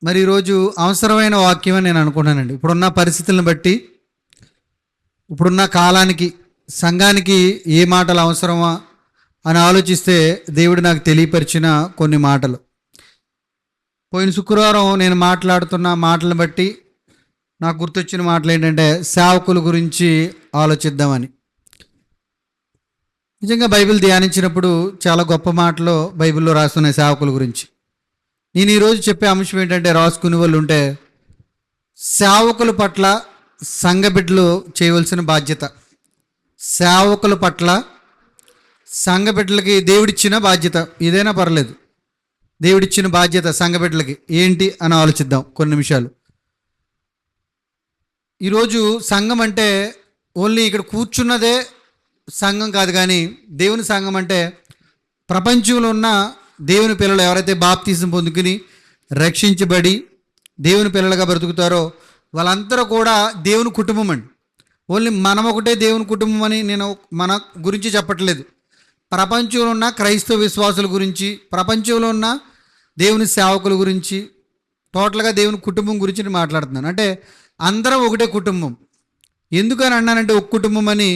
మరి ఈరోజు అవసరమైన వాక్యం అని నేను అనుకున్నానండి. ఇప్పుడున్న పరిస్థితులను బట్టి, ఇప్పుడున్న కాలానికి, సంఘానికి ఏ మాటలు అవసరమా అని ఆలోచిస్తే దేవుడు నాకు తెలియపరిచిన కొన్ని మాటలు. పోయిన శుక్రవారం నేను మాట్లాడుతున్న మాటలను బట్టి నాకు గుర్తొచ్చిన మాటలు ఏంటంటే, సేవకుల గురించి ఆలోచిద్దామని. నిజంగా బైబిల్ ధ్యానించినప్పుడు చాలా గొప్ప మాటలు బైబిల్లో రాస్తున్నాయి సేవకుల గురించి. నేను ఈరోజు చెప్పే అంశం ఏంటంటే, రాసుకునే వాళ్ళు ఉంటే సేవకుల పట్ల సంఘ బిడ్డలు చేయవలసిన బాధ్యత. సేవకుల పట్ల సంఘ బిడ్డలకి దేవుడిచ్చిన బాధ్యత ఏదైనా పర్లేదు. దేవుడిచ్చిన బాధ్యత సంఘ బిడ్డలకి ఏంటి అని ఆలోచిద్దాం కొన్ని నిమిషాలు. ఈరోజు సంఘం అంటే ఓన్లీ ఇక్కడ కూర్చున్నదే సంఘం కాదు, కానీ దేవుని సంఘం అంటే ప్రపంచంలో ఉన్న దేవుని పిల్లలు ఎవరైతే బాప్తిజం పొందుకుని రక్షించబడి దేవుని పిల్లలుగా బ్రతుకుతారో వాళ్ళందరూ కూడా దేవుని కుటుంబం అండి. ఓన్లీ మనం ఒకటే దేవుని కుటుంబం అని నేను మన గురించి చెప్పట్లేదు. ప్రపంచంలో ఉన్న క్రైస్తవ విశ్వాసుల గురించి, ప్రపంచంలో ఉన్న దేవుని సేవకుల గురించి, టోటల్గా దేవుని కుటుంబం గురించి నేను మాట్లాడుతున్నాను. అంటే అందరం ఒకటే కుటుంబం. ఎందుకని అన్నానంటే, ఒక కుటుంబం అని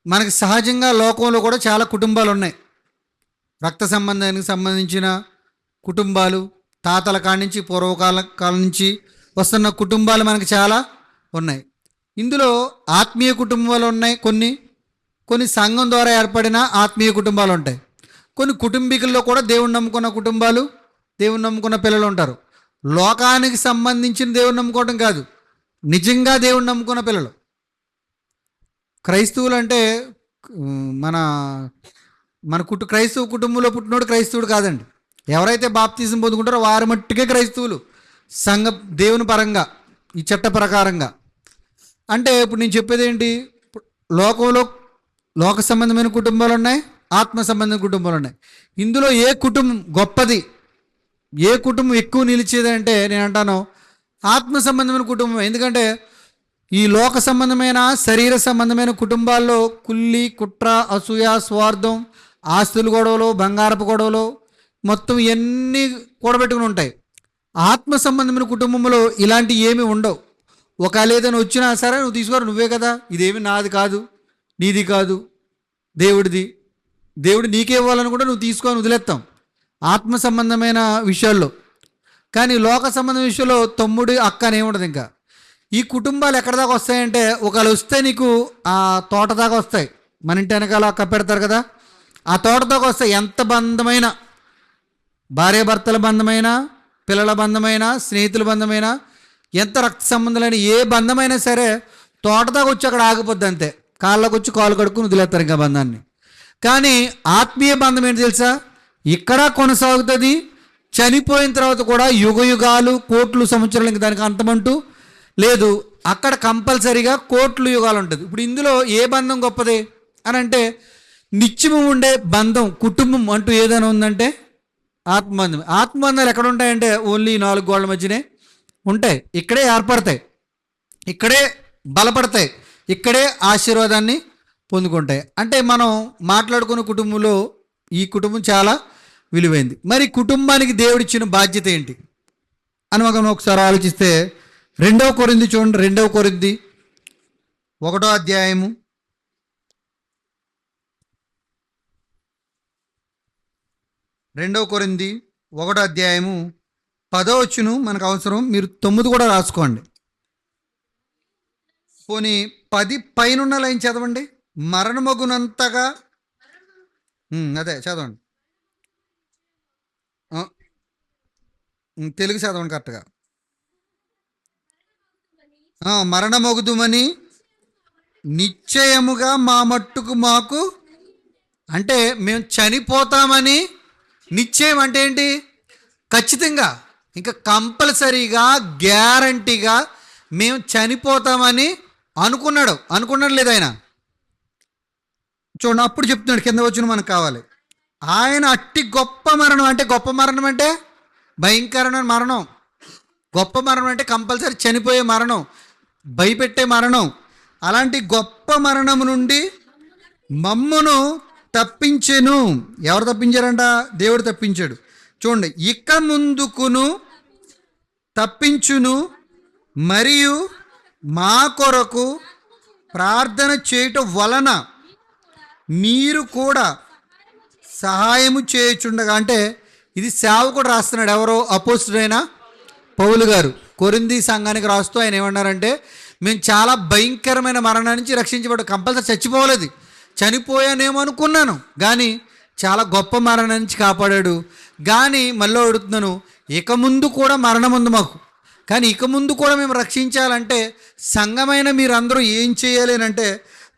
మనకి సహజంగా లోకంలో కూడా చాలా కుటుంబాలు ఉన్నాయి. రక్త సంబంధానికి సంబంధించిన కుటుంబాలు, తాతల కాడి నుంచి పూర్వకాలం నుంచి వస్తున్న కుటుంబాలు మనకి చాలా ఉన్నాయి. ఇందులో ఆత్మీయ కుటుంబాలు ఉన్నాయి, కొన్ని సంఘం ద్వారా ఏర్పడిన ఆత్మీయ కుటుంబాలు ఉంటాయి. కొన్ని కుటుంబీకుల్లో కూడా దేవుని నమ్ముకున్న కుటుంబాలు, దేవుని నమ్ముకున్న పిల్లలు ఉంటారు. లోకానికి సంబంధించిన దేవుని నమ్ముకోవడం కాదు, నిజంగా దేవుని నమ్ముకున్న పిల్లలు. క్రైస్తవులు అంటే మన క్రైస్తవ కుటుంబంలో పుట్టినోడు క్రైస్తవుడు కాదండి. ఎవరైతే బాప్తిజం పొందుకుంటారో వారి మట్టుకే క్రైస్తవులు సంఘ దేవుని పరంగా, ఈ చట్ట ప్రకారంగా. అంటే ఇప్పుడు నేను చెప్పేది ఏంటి, లోకంలో లోక సంబంధమైన కుటుంబాలు ఉన్నాయి, ఆత్మ సంబంధమైన కుటుంబాలు ఉన్నాయి. ఇందులో ఏ కుటుంబం గొప్పది, ఏ కుటుంబం ఎక్కువ నిలిచేది అంటే నేను అంటాను ఆత్మ సంబంధమైన కుటుంబం. ఎందుకంటే ఈ లోక సంబంధమైన శరీర సంబంధమైన కుటుంబాల్లో కుల్లి, కుట్ర, అసూయ, స్వార్థం, ఆస్తులు గొడవలు, బంగారపు గొడవలు, మొత్తం ఇవన్నీ కూడబెట్టుకుని ఉంటాయి. ఆత్మ సంబంధమైన కుటుంబంలో ఇలాంటి ఏమీ ఉండవు. ఒకవేళ ఏదైనా వచ్చినా సరే నువ్వు తీసుకోరు, నువ్వే కదా, ఇదేమి నాది కాదు, నీది కాదు, దేవుడిది, దేవుడు నీకే ఇవ్వాలని కూడా నువ్వు తీసుకొని వదిలేస్తాం ఆత్మ సంబంధమైన విషయాల్లో. కానీ లోక సంబంధం విషయంలో తమ్ముడు అక్క అని ఏముండదు. ఇంకా ఈ కుటుంబాలు ఎక్కడి దాకా వస్తాయంటే, ఒకవేళ వస్తే నీకు ఆ తోట దాకా వస్తాయి. మన ఇంటి వెనకాల కప్పెడతారు కదా, ఆ తోట దాకా వస్తాయి. ఎంత బంధమైన, భార్యాభర్తల బంధమైన, పిల్లల బంధమైన, స్నేహితుల బంధమైన, ఎంత రక్త సంబంధాలైన ఏ బంధమైనా సరే తోట దాకా వచ్చి అక్కడ ఆగిపోద్ది అంతే. కాళ్ళకు వచ్చి కాలు కడుక్కుని వదిలేస్తారు ఇంకా బంధాన్ని. కానీ ఆత్మీయ బంధం ఏంటి తెలుసా, ఇక్కడ కొనసాగుతుంది. చనిపోయిన తర్వాత కూడా యుగ యుగాలు, కోట్లు సంవత్సరాలు ఇంక దానికి అంతమంటూ లేదు. అక్కడ కంపల్సరీగా కోట్లు యుగాలు ఉంటుంది. ఇప్పుడు ఇందులో ఏ బంధం గొప్పది అని అంటే, నిత్యము ఉండే బంధం, కుటుంబం అంటూ ఏదైనా ఉందంటే ఆత్మబంధం. ఆత్మబంధాలు ఎక్కడ ఉంటాయంటే ఓన్లీ 4 గోళ్ల మధ్యనే ఉంటాయి. ఇక్కడే ఏర్పడతాయి, ఇక్కడే బలపడతాయి, ఇక్కడే ఆశీర్వాదాన్ని పొందుకుంటాయి. అంటే మనం మాట్లాడుకున్న కుటుంబంలో ఈ కుటుంబం చాలా విలువైంది. మరి కుటుంబానికి దేవుడిచ్చిన బాధ్యత ఏంటి అని మనం ఒకసారి ఆలోచిస్తే, 2 కొరింథీ చూడండి. 2 కొరింథీ 1వ అధ్యాయము 2 కొరింథీ 1వ అధ్యాయము 10వ వచనం మనకు అవసరం. మీరు 9 కూడా రాసుకోండి. పోనీ 10 పైన లైన్ చదవండి. మరణమగునంతగా, అదే చదవండి, తెలుగు చదవండి కరెక్ట్గా. మరణమగుదుమని నిశ్చయముగా మా మట్టుకు మాకు, అంటే మేము చనిపోతామని నిశ్చయం అంటే ఏంటి, ఖచ్చితంగా, ఇంకా కంపల్సరీగా, గ్యారంటీగా మేము చనిపోతామని అనుకున్నాడు లేదు ఆయన. చూడండి, అప్పుడు చెప్తున్నాడు కింద వచ్చిన మనకు కావాలి. ఆయన అట్టి గొప్ప మరణం, అంటే గొప్ప మరణం అంటే భయంకరమైన మరణం. గొప్ప మరణం అంటే కంపల్సరీ చనిపోయే మరణం, భయపెట్టే మరణం. అలాంటి గొప్ప మరణం నుండి మమ్మును తప్పించెను. ఎవరు తప్పించారంట? దేవుడు తప్పించాడు. చూడండి, ఇక ముందుకును తప్పించును, మరియు మా కొరకు ప్రార్థన చేయటం వలన మీరు కూడా సహాయము చేయుచుండగా. అంటే ఇది సేవకుడు రాస్తున్నాడు. ఎవరో అపోస్తుడైన పౌలు గారు కొరింథీ సంఘానికి రాస్తూ ఆయన ఏమన్నారంటే, మేము చాలా భయంకరమైన మరణం నుంచి రక్షించబడ్డ, కంపల్సరీ చచ్చిపోలేదు, చనిపోయానేమో అనుకున్నాను, కానీ చాలా గొప్ప మరణం నుంచి కాపాడాడు. కానీ మళ్ళీ అడుగుతున్నాను, ఇక ముందు కూడా మరణం ఉంది మాకు, కానీ ఇక ముందు కూడా మేము రక్షించాలంటే సంఘమైన మీరందరూ ఏం చేయాలి అంటే,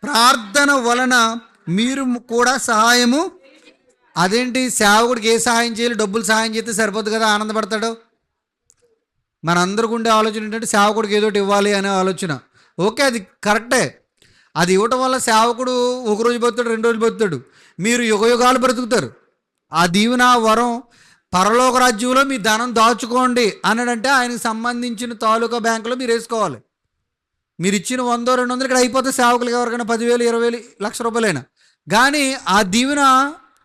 ప్రార్థన వలన మీరు కూడా సహాయము. అదేంటి, సేవకుడికి ఏ సహాయం చేయాలి? డబ్బులు సహాయం చేస్తే సరిపోదు కదా, ఆనందపడతాడు. మనందరికి ఉండే ఆలోచన ఏంటంటే సేవకుడికి ఏదోటి ఇవ్వాలి అనే ఆలోచన. ఓకే, అది కరెక్టే. అది ఇవ్వటం వల్ల సేవకుడు ఒకరోజు బతుకుతాడు, 2 రోజులు బతుకుతాడు, మీరు యుగాలు బ్రతుకుతారు. ఆ దీవెన వరం పరలోక రాజ్యంలో మీ ధనం దాచుకోండి అన్నాడంటే ఆయనకు సంబంధించిన తాలూకా బ్యాంకులో మీరు వేసుకోవాలి. మీరు ఇచ్చిన 100, 200 ఇక్కడ అయిపోతే సేవకులకి ఎవరికైనా 10,000, 20,000, ₹1,00,000. కానీ ఆ దీవెన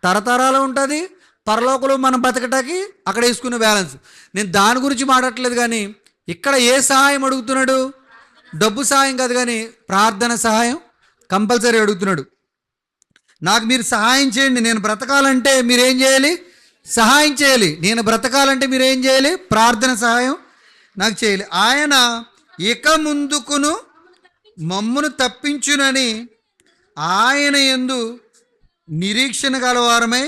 తరతరాలు ఉంటుంది. పరలోకలు మనం బతకటానికి అక్కడ వేసుకునే బ్యాలెన్స్. నేను దాని గురించి మాట్లాడట్లేదు, కానీ ఇక్కడ ఏ సహాయం అడుగుతున్నాడు? డబ్బు సహాయం కాదు, కానీ ప్రార్థన సహాయం కంపల్సరీ అడుగుతున్నాడు. నాకు మీరు సహాయం చేయండి, నేను బ్రతకాలంటే మీరేం చేయాలి? సహాయం చేయాలి. నేను బ్రతకాలంటే మీరేం చేయాలి? ప్రార్థన సహాయం నాకు చేయాలి. ఆయన ఇక ముందుకును మమ్మును తప్పించునని ఆయన యందు నిరీక్షణ గలవారమై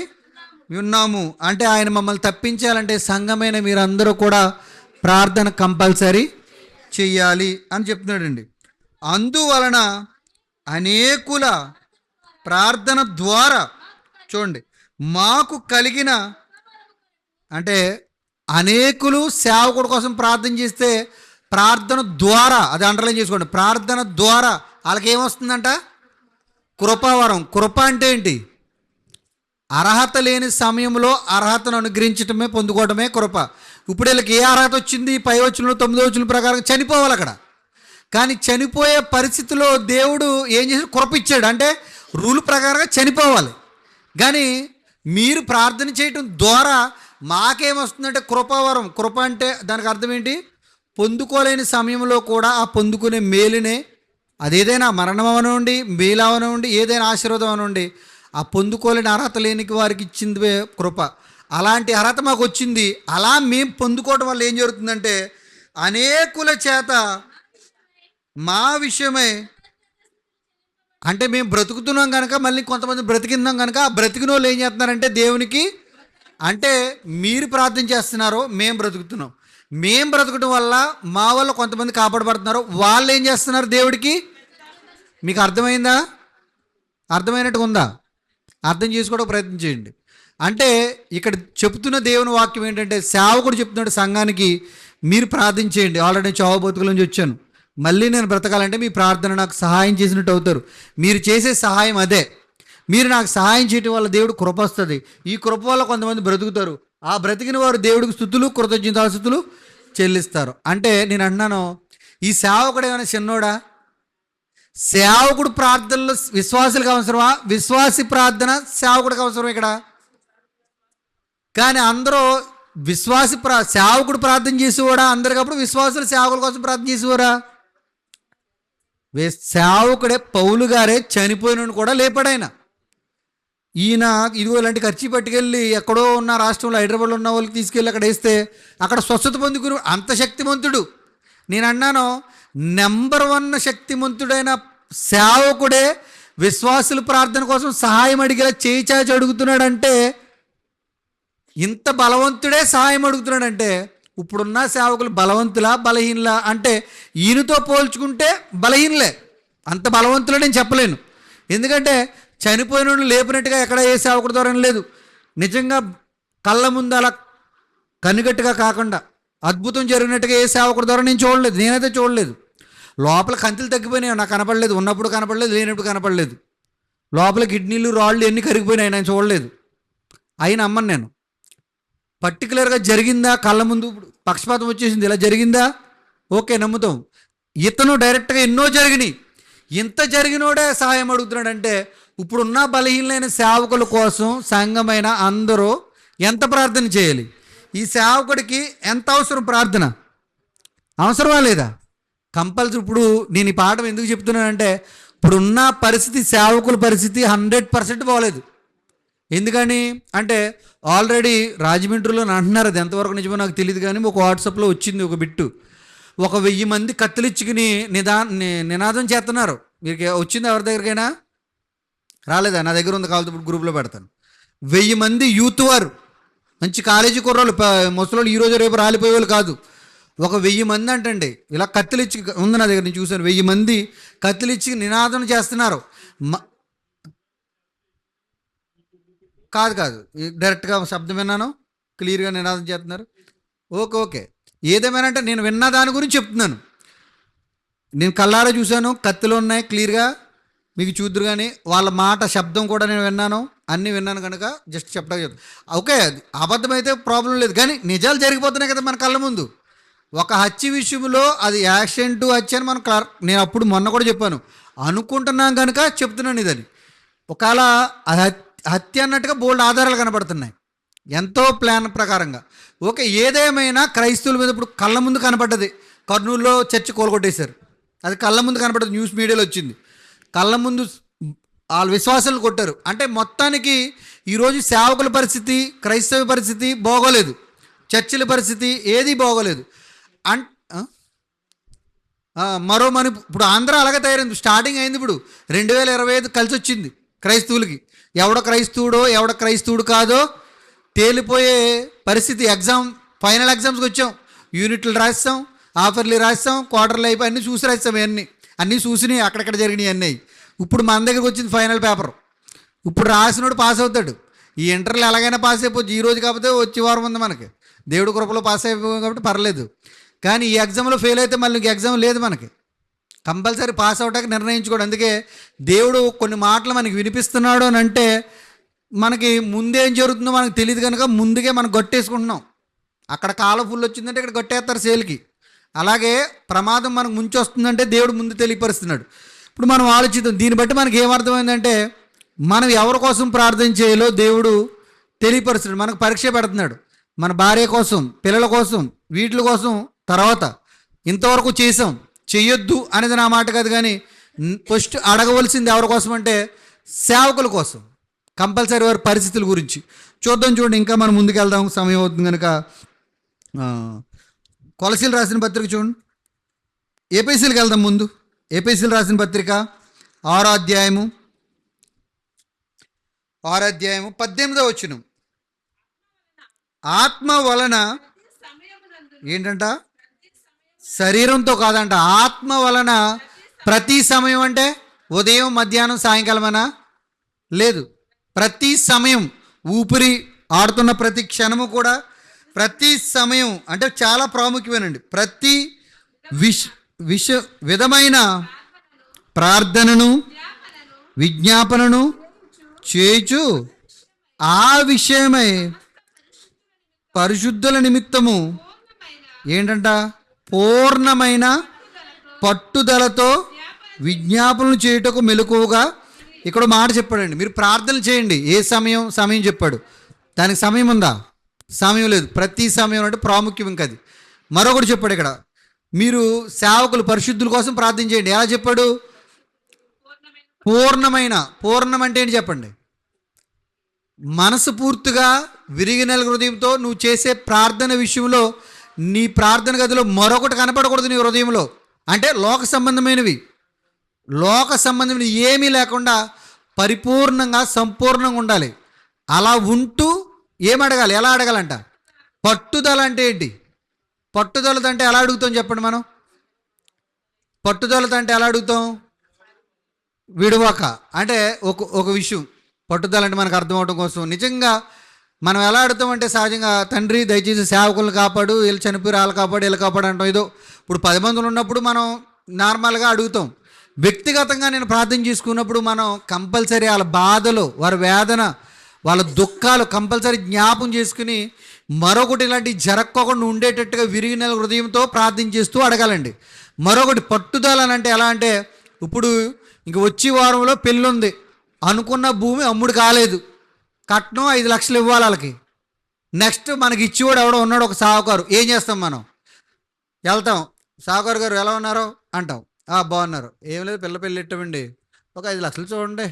ఉన్నాము. అంటే ఆయన మమ్మల్ని తప్పించాలంటే సంఘమైన మీరందరూ కూడా ప్రార్థన కంపల్సరీ చెయ్యాలి అని చెప్తున్నాడండి. అందువలన అనేకుల ప్రార్థన ద్వారా, చూడండి, మాకు కలిగిన, అంటే అనేకులు సేవకుడి కోసం ప్రార్థన చేస్తే ప్రార్థన ద్వారా, అది అండర్లైన్ చేసుకోండి, ప్రార్థన ద్వారా వాళ్ళకి ఏమొస్తుందంట? కృపావరం. కృప అంటే ఏంటి? అర్హత లేని సమయంలో అర్హతను అనుగ్రహించటమే, పొందుకోవడమే కృప. ఇప్పుడు వీళ్ళకి ఏ అర్హత వచ్చింది? 5 వచనంలో 9వ వచనం ప్రకారం చనిపోవాలి అక్కడ. కానీ చనిపోయే పరిస్థితిలో దేవుడు ఏం చేశాడు? కృప ఇచ్చాడు. అంటే రూల్ ప్రకారంగా చనిపోవాలి. కానీ మీరు ప్రార్థన చేయటం ద్వారా మాకేమొస్తుందంటే కృపావరం. కృప అంటే దానికి అర్థం ఏంటి? పొందుకోలేని సమయంలో కూడా ఆ పొందుకునే మేలునే, అదేదైనా మరణం అవనండి, మేలు అవనండి, ఏదైనా ఆశీర్వాదం అవనండి, ఆ పొందుకోలేని అర్హత లేని వారికి ఇచ్చింది కృప. అలాంటి అర్హత మాకు వచ్చింది. అలా మేము పొందుకోవడం వల్ల ఏం జరుగుతుందంటే, అనేకుల చేత మా విషయమై, అంటే మేము బ్రతుకుతున్నాం కనుక మళ్ళీ కొంతమంది బ్రతికిందాం కనుక ఆ బ్రతికిన వాళ్ళు ఏం చేస్తున్నారంటే దేవునికి, అంటే మీరు ప్రార్థన చేస్తున్నారో మేము బ్రతుకుతున్నాం, మేము బ్రతకడం వల్ల మా వల్ల కొంతమంది కాపాడబడుతున్నారు, వాళ్ళు ఏం చేస్తున్నారు దేవుడికి. మీకు అర్థమైందా? అర్థమైనట్టుగా ఉందా? అర్థం చేసుకోవడం ప్రయత్నం చేయండి. అంటే ఇక్కడ చెప్తున్న దేవుని వాక్యం ఏంటంటే, సేవకుడు చెప్తున్నాడు సంఘానికి, మీరు ప్రార్థన చేయండి. ఆల్రెడీ చావు బతుకుల నుంచి వచ్చాను, మళ్ళీ నేను బ్రతకాలంటే మీ ప్రార్థన నాకు సహాయం చేసినట్టు అవుతారు. మీరు చేసే సహాయం అదే. మీరు నాకు సహాయం చేయటం వల్ల దేవుడు కృప వస్తుంది. ఈ కృప వల్ల కొంతమంది బ్రతుకుతారు. ఆ బ్రతికిన వారు దేవుడికి స్తుతులు, కృతజ్ఞతాస్తుతులు చెల్లిస్తారు. అంటే నేను అన్నాను, ఈ సేవకుడు ఏమైనా చిన్నోడా? సేవకుడు ప్రార్థనలు విశ్వాసులకు అవసరమా? విశ్వాసి ప్రార్థన సేవకుడికి అవసరం ఇక్కడ. కానీ అందరూ సేవకుడు ప్రార్థన చేసేవాడా? అందరికప్పుడు విశ్వాసులు సేవకుల కోసం ప్రార్థన చేసేవారా? సేవకుడే పౌలు గారే చనిపోయిన కూడా లేపాడాయన. ఈయన ఇదిగో ఇలాంటి ఖర్చు పట్టుకెళ్ళి ఎక్కడో ఉన్న రాష్ట్రంలో, హైదరాబాద్లో ఉన్న వాళ్ళకి తీసుకెళ్ళి అక్కడ వేస్తే అక్కడ స్వస్థత పొందుకుని అంత శక్తిమంతుడు. నేను అన్నాను, నెంబర్ 1 శక్తిమంతుడైన సేవకుడే విశ్వాసుల ప్రార్థన కోసం సహాయం అడిగేలా చేయి చాచి అడుగుతున్నాడంటే, ఇంత బలవంతుడే సహాయం అడుగుతున్నాడంటే, ఇప్పుడున్న సేవకులు బలవంతులా బలహీనలా అంటే ఈయనతో పోల్చుకుంటే బలహీనలే. అంత బలవంతులే నేను చెప్పలేను. ఎందుకంటే చనిపోయిన లేపినట్టుగా ఎక్కడ ఏ సేవకుడి ద్వారా లేదు. నిజంగా కళ్ళ ముందు అలా కనుగట్టుగా కాకుండా అద్భుతం జరిగినట్టుగా ఏ సేవకుడి ద్వారా నేను చూడలేదు. నేనైతే చూడలేదు. లోపల కంతులు తగ్గిపోయినాయి, నాకు కనపడలేదు. ఉన్నప్పుడు కనపడలేదు, లేనప్పుడు కనపడలేదు. లోపల కిడ్నీలు, రాళ్ళు ఎన్ని కరిగిపోయినాయి నేను చూడలేదు. అయినా అమ్మను నేను. పర్టికులర్గా జరిగిందా, కళ్ళ ముందు పక్షపాతం వచ్చేసింది, ఇలా జరిగిందా, ఓకే నమ్ముతాం. ఇతను డైరెక్ట్గా ఎన్నో జరిగినాయి. ఇంత జరిగినోడే సహాయం అడుగుతున్నాడంటే, ఇప్పుడున్న బలహీనమైన సేవకుల కోసం సంఘమైన అందరూ ఎంత ప్రార్థన చేయాలి? ఈ సేవకుడికి ఎంత అవసరం ప్రార్థన? అవసరమా లేదా? కంపల్సరీ. ఇప్పుడు నేను ఈ పాఠం ఎందుకు చెప్తున్నానంటే, ఇప్పుడున్న పరిస్థితి, సేవకుల పరిస్థితి 100% బాగోలేదు. ఎందుకని అంటే ఆల్రెడీ రాజమండ్రిలో అంటున్నారు, అది ఎంతవరకు నిజమో నాకు తెలియదు, కానీ ఒక వాట్సాప్లో వచ్చింది ఒక బిట్టు. 1000 మంది కత్తులిచ్చుకుని నినాదం చేస్తున్నారు. మీకు వచ్చింది ఎవరి దగ్గరికైనా? రాలేదా? నా దగ్గర ఉంది, కావాలి ఇప్పుడు గ్రూప్లో పెడతాను. 1000 మంది యూత్ వారు, మంచి కాలేజీ కుర్రోళ్ళు, ముసలోళ్ళు, ఈరోజు రేపు రాలిపోయేవాళ్ళు కాదు. 1000 మంది అంటండి ఇలా కత్తులిచ్చి ఉంది నా దగ్గర, నేను చూశాను. 1000 మంది కత్తులిచ్చి నినాదం చేస్తున్నారు. కాదు, డైరెక్ట్గా శబ్దం విన్నాను, క్లియర్గా నినాదం చేస్తున్నారు. ఓకే. ఏదేమైనా అంటే నేను విన్న దాని గురించి చెప్తున్నాను. నేను కళ్ళారా చూశాను, కత్తులు ఉన్నాయి క్లియర్గా, మీకు చూద్దరు. కానీ వాళ్ళ మాట శబ్దం కూడా నేను విన్నాను, అన్నీ విన్నాను కనుక జస్ట్ చెప్పడం. ఓకే, అబద్ధమైతే ప్రాబ్లం లేదు, కానీ నిజాలు జరిగిపోతున్నాయి కదా మన కళ్ళ ముందు. ఒక హత్య విషయంలో అది యాక్సిడెంట్ హత్య అని నేను అప్పుడు మొన్న కూడా చెప్పాను, అనుకుంటున్నాం కనుక చెప్తున్నాను ఇదని. ఒకవేళ హత్య అన్నట్టుగా బోల్డ్ ఆధారాలు కనబడుతున్నాయి, ఎంతో ప్లాన్ ప్రకారంగా. ఓకే, ఏదేమైనా క్రైస్తవుల మీద ఇప్పుడు కళ్ళ ముందు కనపడ్డది. కర్నూలులో చర్చి కోలుకొట్టేశారు, అది కళ్ళ ముందు కనపడ్డది, న్యూస్ మీడియాలో వచ్చింది. కళ్ళ ముందు వాళ్ళ విశ్వాసాలు కొట్టారు. అంటే మొత్తానికి ఈరోజు సేవకుల పరిస్థితి, క్రైస్తవ పరిస్థితి బాగోలేదు, చర్చిల పరిస్థితి ఏది బాగోలేదు. ఇప్పుడు ఆంధ్ర అలాగే తయారైంది. స్టార్టింగ్ అయింది, ఇప్పుడు 2025 కలిసి వచ్చింది క్రైస్తవులకి. ఎవడ క్రైస్తవుడు కాదో తేలిపోయే పరిస్థితి. ఫైనల్ ఎగ్జామ్స్కి వచ్చాం, యూనిట్లు రాస్తాం, ఆఫర్లు రాస్తాం, క్వార్టర్లు అయిపోయి అన్నీ చూసి రాస్తాం. అన్నీ చూసినాయి, అక్కడక్కడ జరిగినాయి అన్నీ. ఇప్పుడు మన దగ్గరికి వచ్చింది ఫైనల్ పేపర్. ఇప్పుడు రాసినోడు పాస్ అవుతాడు. ఈ ఇంటర్లో ఎలాగైనా పాస్ అయిపోవచ్చు, ఈ రోజు కాకపోతే వచ్చే వారం ఉంది మనకి, దేవుడి కృపలో పాస్ అయిపోయాం కాబట్టి పర్లేదు. కానీ ఈ ఎగ్జామ్లో ఫెయిల్ అయితే మళ్ళీ ఎగ్జామ్ లేదు మనకి. కంపల్సరీ పాస్ అవటానికి నిర్ణయించుకోవడం. అందుకే దేవుడు కొన్ని మాటలు మనకి వినిపిస్తున్నాడు అని అంటే మనకి ముందేం జరుగుతుందో మనకు తెలియదు కనుక ముందుగే మనం గట్టేసుకుంటున్నాం. అక్కడ కాలం ఫుల్ వచ్చిందంటే ఇక్కడ గట్టేస్తారు సేల్కి. అలాగే ప్రమాదం మనకు ముంచి వస్తుందంటే దేవుడు ముందు తెలియపరుస్తున్నాడు. ఇప్పుడు మనం ఆలోచిద్దాం, దీన్ని బట్టి మనకి ఏమర్థమైందంటే మనం ఎవరి కోసం ప్రార్థన చేయాలో దేవుడు తెలియపరుస్తున్నాడు, మనకు పరీక్ష పెడుతున్నాడు. మన భార్య కోసం, పిల్లల కోసం, వీటి కోసం తర్వాత ఇంతవరకు చేసాం, చెయ్యొద్దు అనేది నా మాట కాదు. కానీ ఫస్ట్ అడగవలసింది ఎవరి కోసం అంటే సేవకుల కోసం, కంపల్సరీ వారి పరిస్థితుల గురించి చూడండి. ఇంకా మనం ముందుకు వెళ్దాం, సమయం అవుతుంది కనుక. కొలసీలు రాసిన పత్రిక చూడండి, ఏపీసీలకు వెళ్దాం. ముందు ఏపీసీలు రాసిన పత్రిక 6వ అధ్యాయము 18వ వచనం. ఆత్మ వలన ఏంటంట? శరీరంతో కాదంట, ఆత్మ వలన ప్రతి సమయం. అంటే ఉదయం, మధ్యాహ్నం, సాయంకాలమనా? లేదు, ప్రతి సమయం. ఊపిరి ఆడుతున్న ప్రతి క్షణము కూడా ప్రతి సమయం అంటే చాలా ప్రాముఖ్యమేనండి. ప్రతి విధమైన ప్రార్థనను, విజ్ఞాపనను చేయుచు ఆ విషయమై పరిశుద్ధుల నిమిత్తము ఏంటంట? పూర్ణమైన పట్టుదలతో విజ్ఞాపనలు చేయుటకు మెలకువగా. ఇక్కడ మాట చెప్పాడండి, మీరు ప్రార్థనలు చేయండి. ఏ సమయం చెప్పాడు, దానికి సమయం ఉందా? సమయం లేదు. ప్రతి సమయం అంటే ప్రాముఖ్యం. ఇంకా అది మరొకటి చెప్పాడు ఇక్కడ, మీరు సేవకులు పరిశుద్ధుల కోసం ప్రార్థన చేయండి. ఎలా చెప్పాడు? పూర్ణం అంటే ఏంటి చెప్పండి? మనసు పూర్తిగా విరిగిన హృదయంతో నువ్వు చేసే ప్రార్థన విషయంలో నీ ప్రార్థన గదిలో మరొకటి కనపడకూడదు నీ హృదయంలో. అంటే లోక సంబంధమైనవి ఏమీ లేకుండా పరిపూర్ణంగా, సంపూర్ణంగా ఉండాలి. అలా ఉంటూ ఏమడగాలి? ఎలా అడగాలంట? పట్టుదల అంటే ఏంటి? పట్టుదలతో అంటే ఎలా అడుగుతాం చెప్పండి? మనం పట్టుదలతో అంటే ఎలా అడుగుతాం? విడువక. అంటే ఒక విషయం పట్టుదల అంటే మనకు అర్థం అవడం కోసం నిజంగా మనం ఎలా అడుగుతామంటే సహజంగా, తండ్రి దయచేసి సేవకులను కాపాడు, వీళ్ళు చనిపోయి వాళ్ళు కాపాడు అంటాం. ఏదో ఇప్పుడు 10 మందులు ఉన్నప్పుడు మనం నార్మల్గా అడుగుతాం. వ్యక్తిగతంగా నేను ప్రార్థన చేసుకున్నప్పుడు మనం కంపల్సరీ వాళ్ళ బాధలు, వారి వేదన, వాళ్ళ దుఃఖాలు కంపల్సరీ జ్ఞాపం చేసుకుని మరొకటి ఇలాంటి జరక్కోకుండా ఉండేటట్టుగా విరిగిన హృదయంతో ప్రార్థన చేస్తూ అడగాలండి. మరొకటి పట్టుదల అంటే ఎలా అంటే, ఇప్పుడు ఇంక వచ్చే వారంలో పెళ్ళి ఉంది, అనుకున్న భూమి అమ్ముడు కాలేదు, కట్నం 5 లక్షలు ఇవ్వాలి వాళ్ళకి. నెక్స్ట్ మనకి ఇచ్చేవాడు ఎవడో ఉన్నాడు, ఒక సావుకారు. ఏం చేస్తాం? మనం వెళ్తాం, సావుకారు గారు ఎలా ఉన్నారు అంటాం. బాగున్నారు. ఏం లేదు, పిల్ల పెళ్ళి ఇట్టమండి, ఒక 5 లక్షలు చూడండి,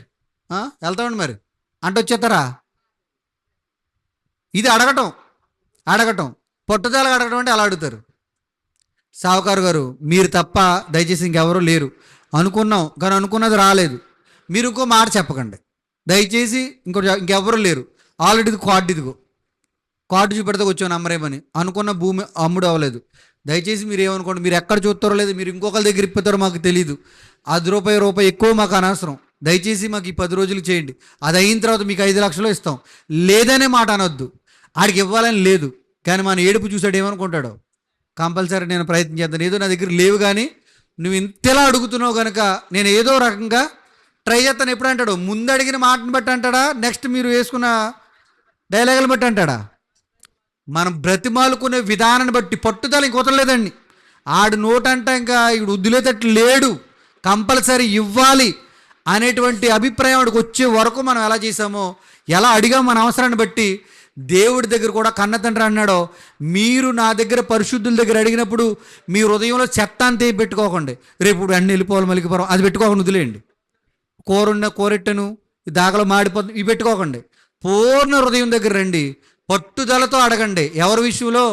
వెళ్తామండి మరి అంటే వచ్చేస్తారా? ఇది అడగటం. అడగటం పట్టుదలగా అడగటం అంటే అలా అడుగుతారు. సావుకారు గారు మీరు తప్ప దయచేసి ఇంకెవరూ లేరు అనుకున్నాం, కానీ అనుకున్నది రాలేదు. మీరు ఇంకో మాట చెప్పకండి దయచేసి. ఇంకెవరూ లేరు, ఆల్రెడీ ఇది కార్డు, ఇదిగో కార్డు చూపెడితే వచ్చాను అమ్మరేమని. అనుకున్న భూమి అమ్ముడు అవ్వలేదు. దయచేసి మీరు ఏమనుకోండి, మీరు ఎక్కడ చూస్తారో లేదు, మీరు ఇంకొకరి దగ్గర ఇప్పుతారో మాకు తెలియదు. రూపాయి ఎక్కువ మాకు అనవసరం. దయచేసి మాకు ఈ 10 రోజులు చేయండి, అది అయిన తర్వాత మీకు 5 లక్షలు ఇస్తాం, లేదనే మాట అనొద్దు. ఆడికి ఇవ్వాలని లేదు, కానీ మన ఏడుపు చూసాడు ఏమనుకుంటాడో. కంపల్సరీ నేను ప్రయత్నం చేస్తాను. ఏదో నా దగ్గర లేవు, కానీ నువ్వు ఇంతలా అడుగుతున్నావు కనుక నేను ఏదో రకంగా ట్రై చేస్తాను. ఎప్పుడు అంటాడు? ముందు అడిగిన మాటను బట్టి అంటాడా, నెక్స్ట్ మీరు వేసుకున్న డైలాగులు బట్టి అంటాడా? మనం బ్రతిమాలుకునే విధానాన్ని బట్టి పట్టుదల ఇంకొతలేదండి. ఆడు నోటంట ఇంకా ఇప్పుడు వద్దులేటట్లు లేడు, కంపల్సరీ ఇవ్వాలి అనేటువంటి అభిప్రాయం వాడికి వచ్చే వరకు మనం ఎలా చేసామో, ఎలా అడిగామో మన అవసరాన్ని బట్టి. దేవుడి దగ్గర కూడా కన్న తండ్రి అన్నాడో, మీరు నా దగ్గర పరిశుద్ధుల దగ్గర అడిగినప్పుడు మీ హృదయంలో చెత్త అంతే పెట్టుకోకండి. రేపు అన్ని వెళ్ళిపోవాలి మలికిపోవడం అది పెట్టుకోకుండా వదిలేయండి. కూరెట్టను దాగలో మాడిపోతుంది ఇవి పెట్టుకోకండి. పూర్ణ హృదయం దగ్గర రండి, పట్టుదలతో అడగండి. ఎవరి విషయంలో?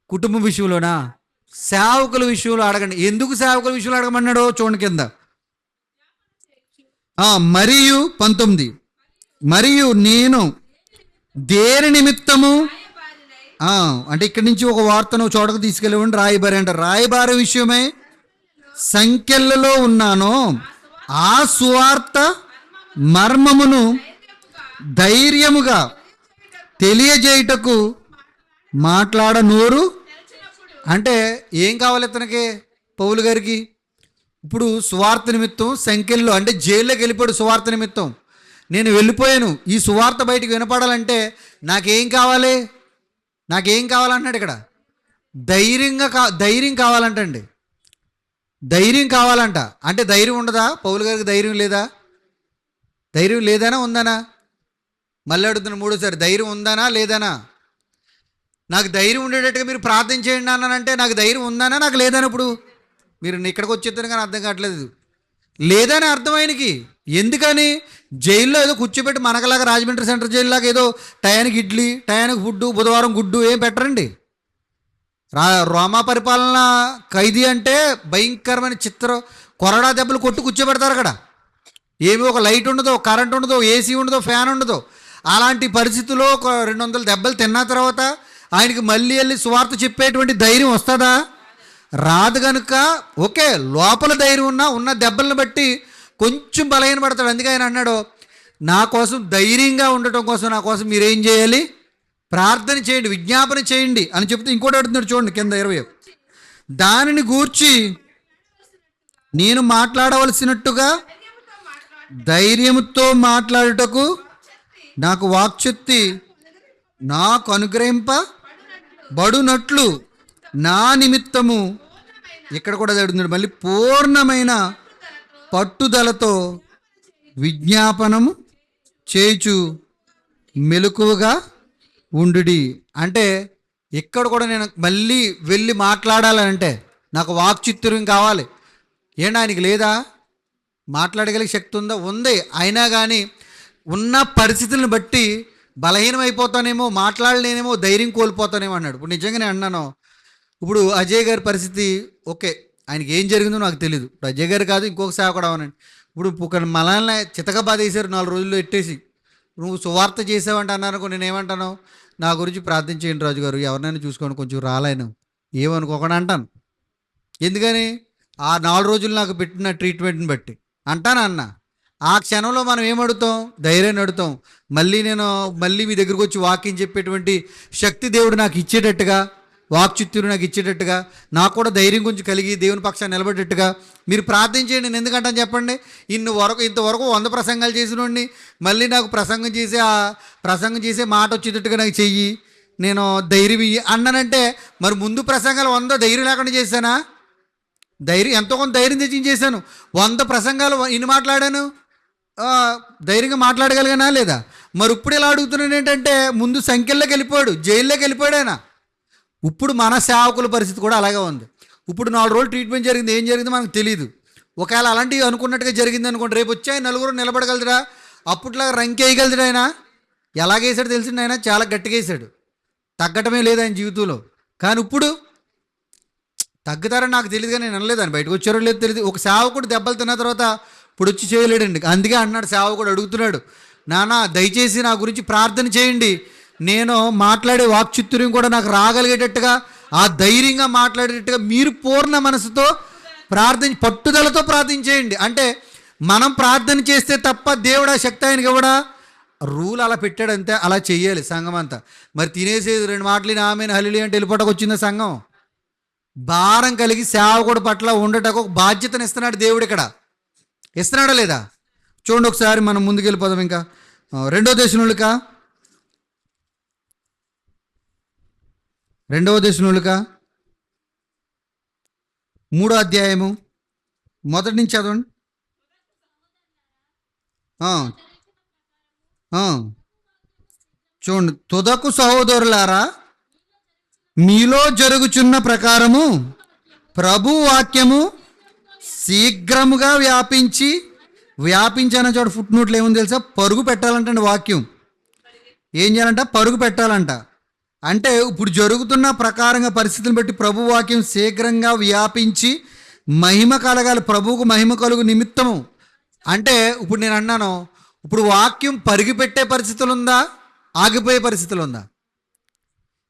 కుటుంబం విషయంలోనా? సేవకుల విషయంలో అడగండి. ఎందుకు సేవకుల విషయంలో అడగమన్నాడో చూడండి కింద. మరియు 19, మరియు నేను దేని నిమిత్తము అంటే ఇక్కడి నుంచి ఒక వార్తను చోటకు తీసుకెళ్ళివ్వండి. రాయబారి అంటారు. రాయబారి విషయమై సంఖ్యలలో ఉన్నాను, ఆ సువార్త మర్మమును ధైర్యముగా తెలియజేయుటకు మాట్లాడ నోరు. అంటే ఏం కావాలి ఇతనికి, పౌలు గారికి? ఇప్పుడు సువార్త నిమిత్తం సంఖ్యల్లో, అంటే జైల్లోకి వెళ్ళిపోయాడు సువార్త నిమిత్తం. నేను వెళ్ళిపోయాను, ఈ సువార్త బయటికి వినపడాలంటే నాకేం కావాలి? నాకేం కావాలన్నాడు ఇక్కడ. ధైర్యం కావాలంటండి. ధైర్యం కావాలంట. అంటే ధైర్యం ఉండదా పౌలు గారికి? ధైర్యం లేదా? ధైర్యం లేదనా ఉందనా? మళ్ళీ అడుగుతున్నా మూడోసారి, ధైర్యం ఉందనా లేదనా? నాకు ధైర్యం ఉండేటట్టుగా మీరు ప్రార్థన చేయండి అన్నానంటే నాకు ధైర్యం ఉందనా నాకు లేదని? ఇప్పుడు మీరు ఇక్కడికి వచ్చేద్దరు కానీ అర్థం కావట్లేదు. లేదని అర్థం ఆయనకి. ఎందుకని? జైల్లో ఏదో కూర్చోబెట్టి మనకలాగా రాజమండ్రి సెంట్రల్ జైల్లాగా ఏదో టయానికి ఇడ్లీ, టయానికి ఫుడ్డు, బుధవారం గుడ్డు ఏం పెట్టరండి. రోమా పరిపాలన ఖైదీ అంటే భయంకరమైన కొరడా దెబ్బలు కొట్టు కూర్చోబెడతారు అక్కడ. ఏమి ఒక లైట్ ఉండదో, కరెంట్ ఉండదో, ఏసీ ఉండదో, ఫ్యాన్ ఉండదో. అలాంటి పరిస్థితుల్లో ఒక 200 దెబ్బలు తిన్న తర్వాత ఆయనకి మళ్ళీ వెళ్ళి సువార్త చెప్పేటువంటి ధైర్యం వస్తుందా? రాదు. కనుక ఓకే, లోపల ధైర్యం ఉన్న దెబ్బలను బట్టి కొంచెం బలహీనపడతాడు. అందుకే ఆయన అన్నాడు, నా కోసం ధైర్యంగా ఉండటం కోసం నా కోసం మీరేం చేయాలి? ప్రార్థన చేయండి, విజ్ఞాపన చేయండి అని చెప్తే ఇంకోటి అడుగుతున్నాడు చూడండి కింద 20. దానిని గూర్చి నేను మాట్లాడవలసినట్టుగా ధైర్యంతో మాట్లాడుటకు నాకు వాక్శక్తి నాకు అనుగ్రహింపబడునట్లు నా నిమిత్తము, ఇక్కడ కూడా అడుగుతున్నాడు మళ్ళీ, పూర్ణమైన పట్టుదలతో విజ్ఞాపనము చేయుచు మెలకువగా ఉండుడి. అంటే ఇక్కడ కూడా నేను మళ్ళీ వెళ్ళి మాట్లాడాలంటే నాకు వాక్చిత్తుర్యం కావాలి. ఏంటి ఆయనకి లేదా? మాట్లాడగలిగే శక్తి ఉందా? ఉంది. అయినా కానీ ఉన్న పరిస్థితులను బట్టి బలహీనం అయిపోతానేమో, మాట్లాడలేనేమో, ధైర్యం కోల్పోతానేమో అన్నాడు. ఇప్పుడు నిజంగా నేను అన్నాను, ఇప్పుడు అజయ్ గారి పరిస్థితి ఓకే, ఆయనకి ఏం జరిగిందో నాకు తెలియదు. ఇప్పుడు అజయ్ గారు కాదు ఇంకొక సేవకుడు అవనండి. ఇప్పుడు మనల్ని చితక బాధేశారు 4 రోజుల్లో ఎట్టేసి. నువ్వు సువార్త చేసావంటే అన్నాను. నేనేమంటాను, నా గురించి ప్రార్థన చేయండి రాజు గారు, ఎవరినైనా చూసుకోండి, కొంచెం రాలేను, ఏమనుకోకుండా అంటాను. ఎందుకని? ఆ 4 రోజులు నాకు పెట్టిన ట్రీట్మెంట్ని బట్టి అంటాను అన్న. ఆ క్షణంలో మనం ఏమడుతాం? ధైర్యాన్ని అడుగుతాం. మళ్ళీ మీ దగ్గరకు వచ్చి వాక్యం చెప్పేటువంటి శక్తి దేవుడు నాకు ఇచ్చేటట్టుగా, వాక్చిత్తూరు నాకు ఇచ్చేటట్టుగా, నాకు కూడా ధైర్యం కొంచెం కలిగి దేవుని పక్షాన్ని నిలబడేట్టుగా మీరు ప్రార్థన చేయండి. నేను ఎందుకంటాను చెప్పండి? ఇంతవరకు 100 ప్రసంగాలు చేసినోడిని మళ్ళీ నాకు ప్రసంగం చేసే మాట వచ్చేటట్టుగా నాకు చెయ్యి, నేను ధైర్యం ఇయ్యి అన్నానంటే మరి ముందు ప్రసంగాలు 100 ధైర్యం లేకుండా చేశానా? ఎంతో కొంత ధైర్యం తెచ్చి చేశాను. 100 ప్రసంగాలు ఇన్ని మాట్లాడాను, ధైర్యంగా మాట్లాడగలిగానా లేదా? మరి ఇప్పుడు ఇలా అడుగుతున్నాను ఏంటంటే, ముందు సంఖ్యల్లోకి వెళ్ళిపోయాడు, జైల్లోకి వెళ్ళిపోయాడు ఆయన. ఇప్పుడు మన సేవకుల పరిస్థితి కూడా అలాగే ఉంది. ఇప్పుడు 4 రోజులు ట్రీట్మెంట్ జరిగింది, ఏం జరిగిందో మనకు తెలియదు. ఒకవేళ అలాంటివి అనుకున్నట్టుగా జరిగింది అనుకోండి, రేపు వచ్చి ఆయన నలుగురు నిలబడగలదురా? అప్పట్లాగా రంకేయగలదుడు ఆయన? ఎలాగేసాడు తెలిసింది, ఆయన చాలా గట్టిగా వేసాడు, తగ్గటమే లేదు ఆయన జీవితంలో. కానీ ఇప్పుడు తగ్గుతారని నాకు తెలియదు, కానీ నేను అనలేదు, ఆయన బయటకు వచ్చారో లేదు తెలియదు. ఒక సేవకుడు దెబ్బలు తిన్న తర్వాత ఇప్పుడు వచ్చి చేయలేడండి. అందుకే అన్నాడు, సేవకుడు అడుగుతున్నాడు, నాన్న దయచేసి నా గురించి ప్రార్థన చేయండి, నేను మాట్లాడే వాక్చిత్తుర్యం కూడా నాకు రాగలిగేటట్టుగా, ఆ ధైర్యంగా మాట్లాడేటట్టుగా మీరు పూర్ణ మనసుతో పట్టుదలతో ప్రార్థించేయండి. అంటే మనం ప్రార్థన చేస్తే తప్ప దేవుడు ఆ శక్తి ఆయనకి ఇవ్వడా? రూల్ అలా పెట్టాడంతే, అలా చెయ్యాలి సంఘం అంతా. మరి తినేసేది 2 మాటలు ఆమె హల్లెలూయా అంటే వెళ్ళిపోవటకు వచ్చిందా సంఘం? భారం కలిగి సేవకుడి పట్ల ఉండటకు ఒక బాధ్యతను ఇస్తున్నాడు దేవుడు. ఇక్కడ ఇస్తున్నాడా లేదా? చూడండి ఒకసారి మనం ముందుకు వెళ్ళిపోదాం. ఇంకా 2వ దశలోనికా 3వ అధ్యాయము మొదటి నుంచి చదవండి. చూడండి, తుదకు సహోదరులారా, మీలో జరుగుచున్న ప్రకారము ప్రభు వాక్యము శీఘ్రముగా వ్యాపించిన చోట ఫుట్ నోట్లు ఏముంది తెలుసా? పరుగు పెట్టాలంటండి. వాక్యం ఏం చేయాలంట? పరుగు పెట్టాలంట. అంటే ఇప్పుడు జరుగుతున్న ప్రకారంగా పరిస్థితులను బట్టి ప్రభు వాక్యం శీఘ్రంగా వ్యాపించి మహిమ కలగాలి, ప్రభువుకు మహిమ కలుగు నిమిత్తము. అంటే ఇప్పుడు నేను అన్నాను, ఇప్పుడు వాక్యం పరుగు పెట్టే పరిస్థితులు ఉందా, ఆగిపోయే పరిస్థితులు ఉందా?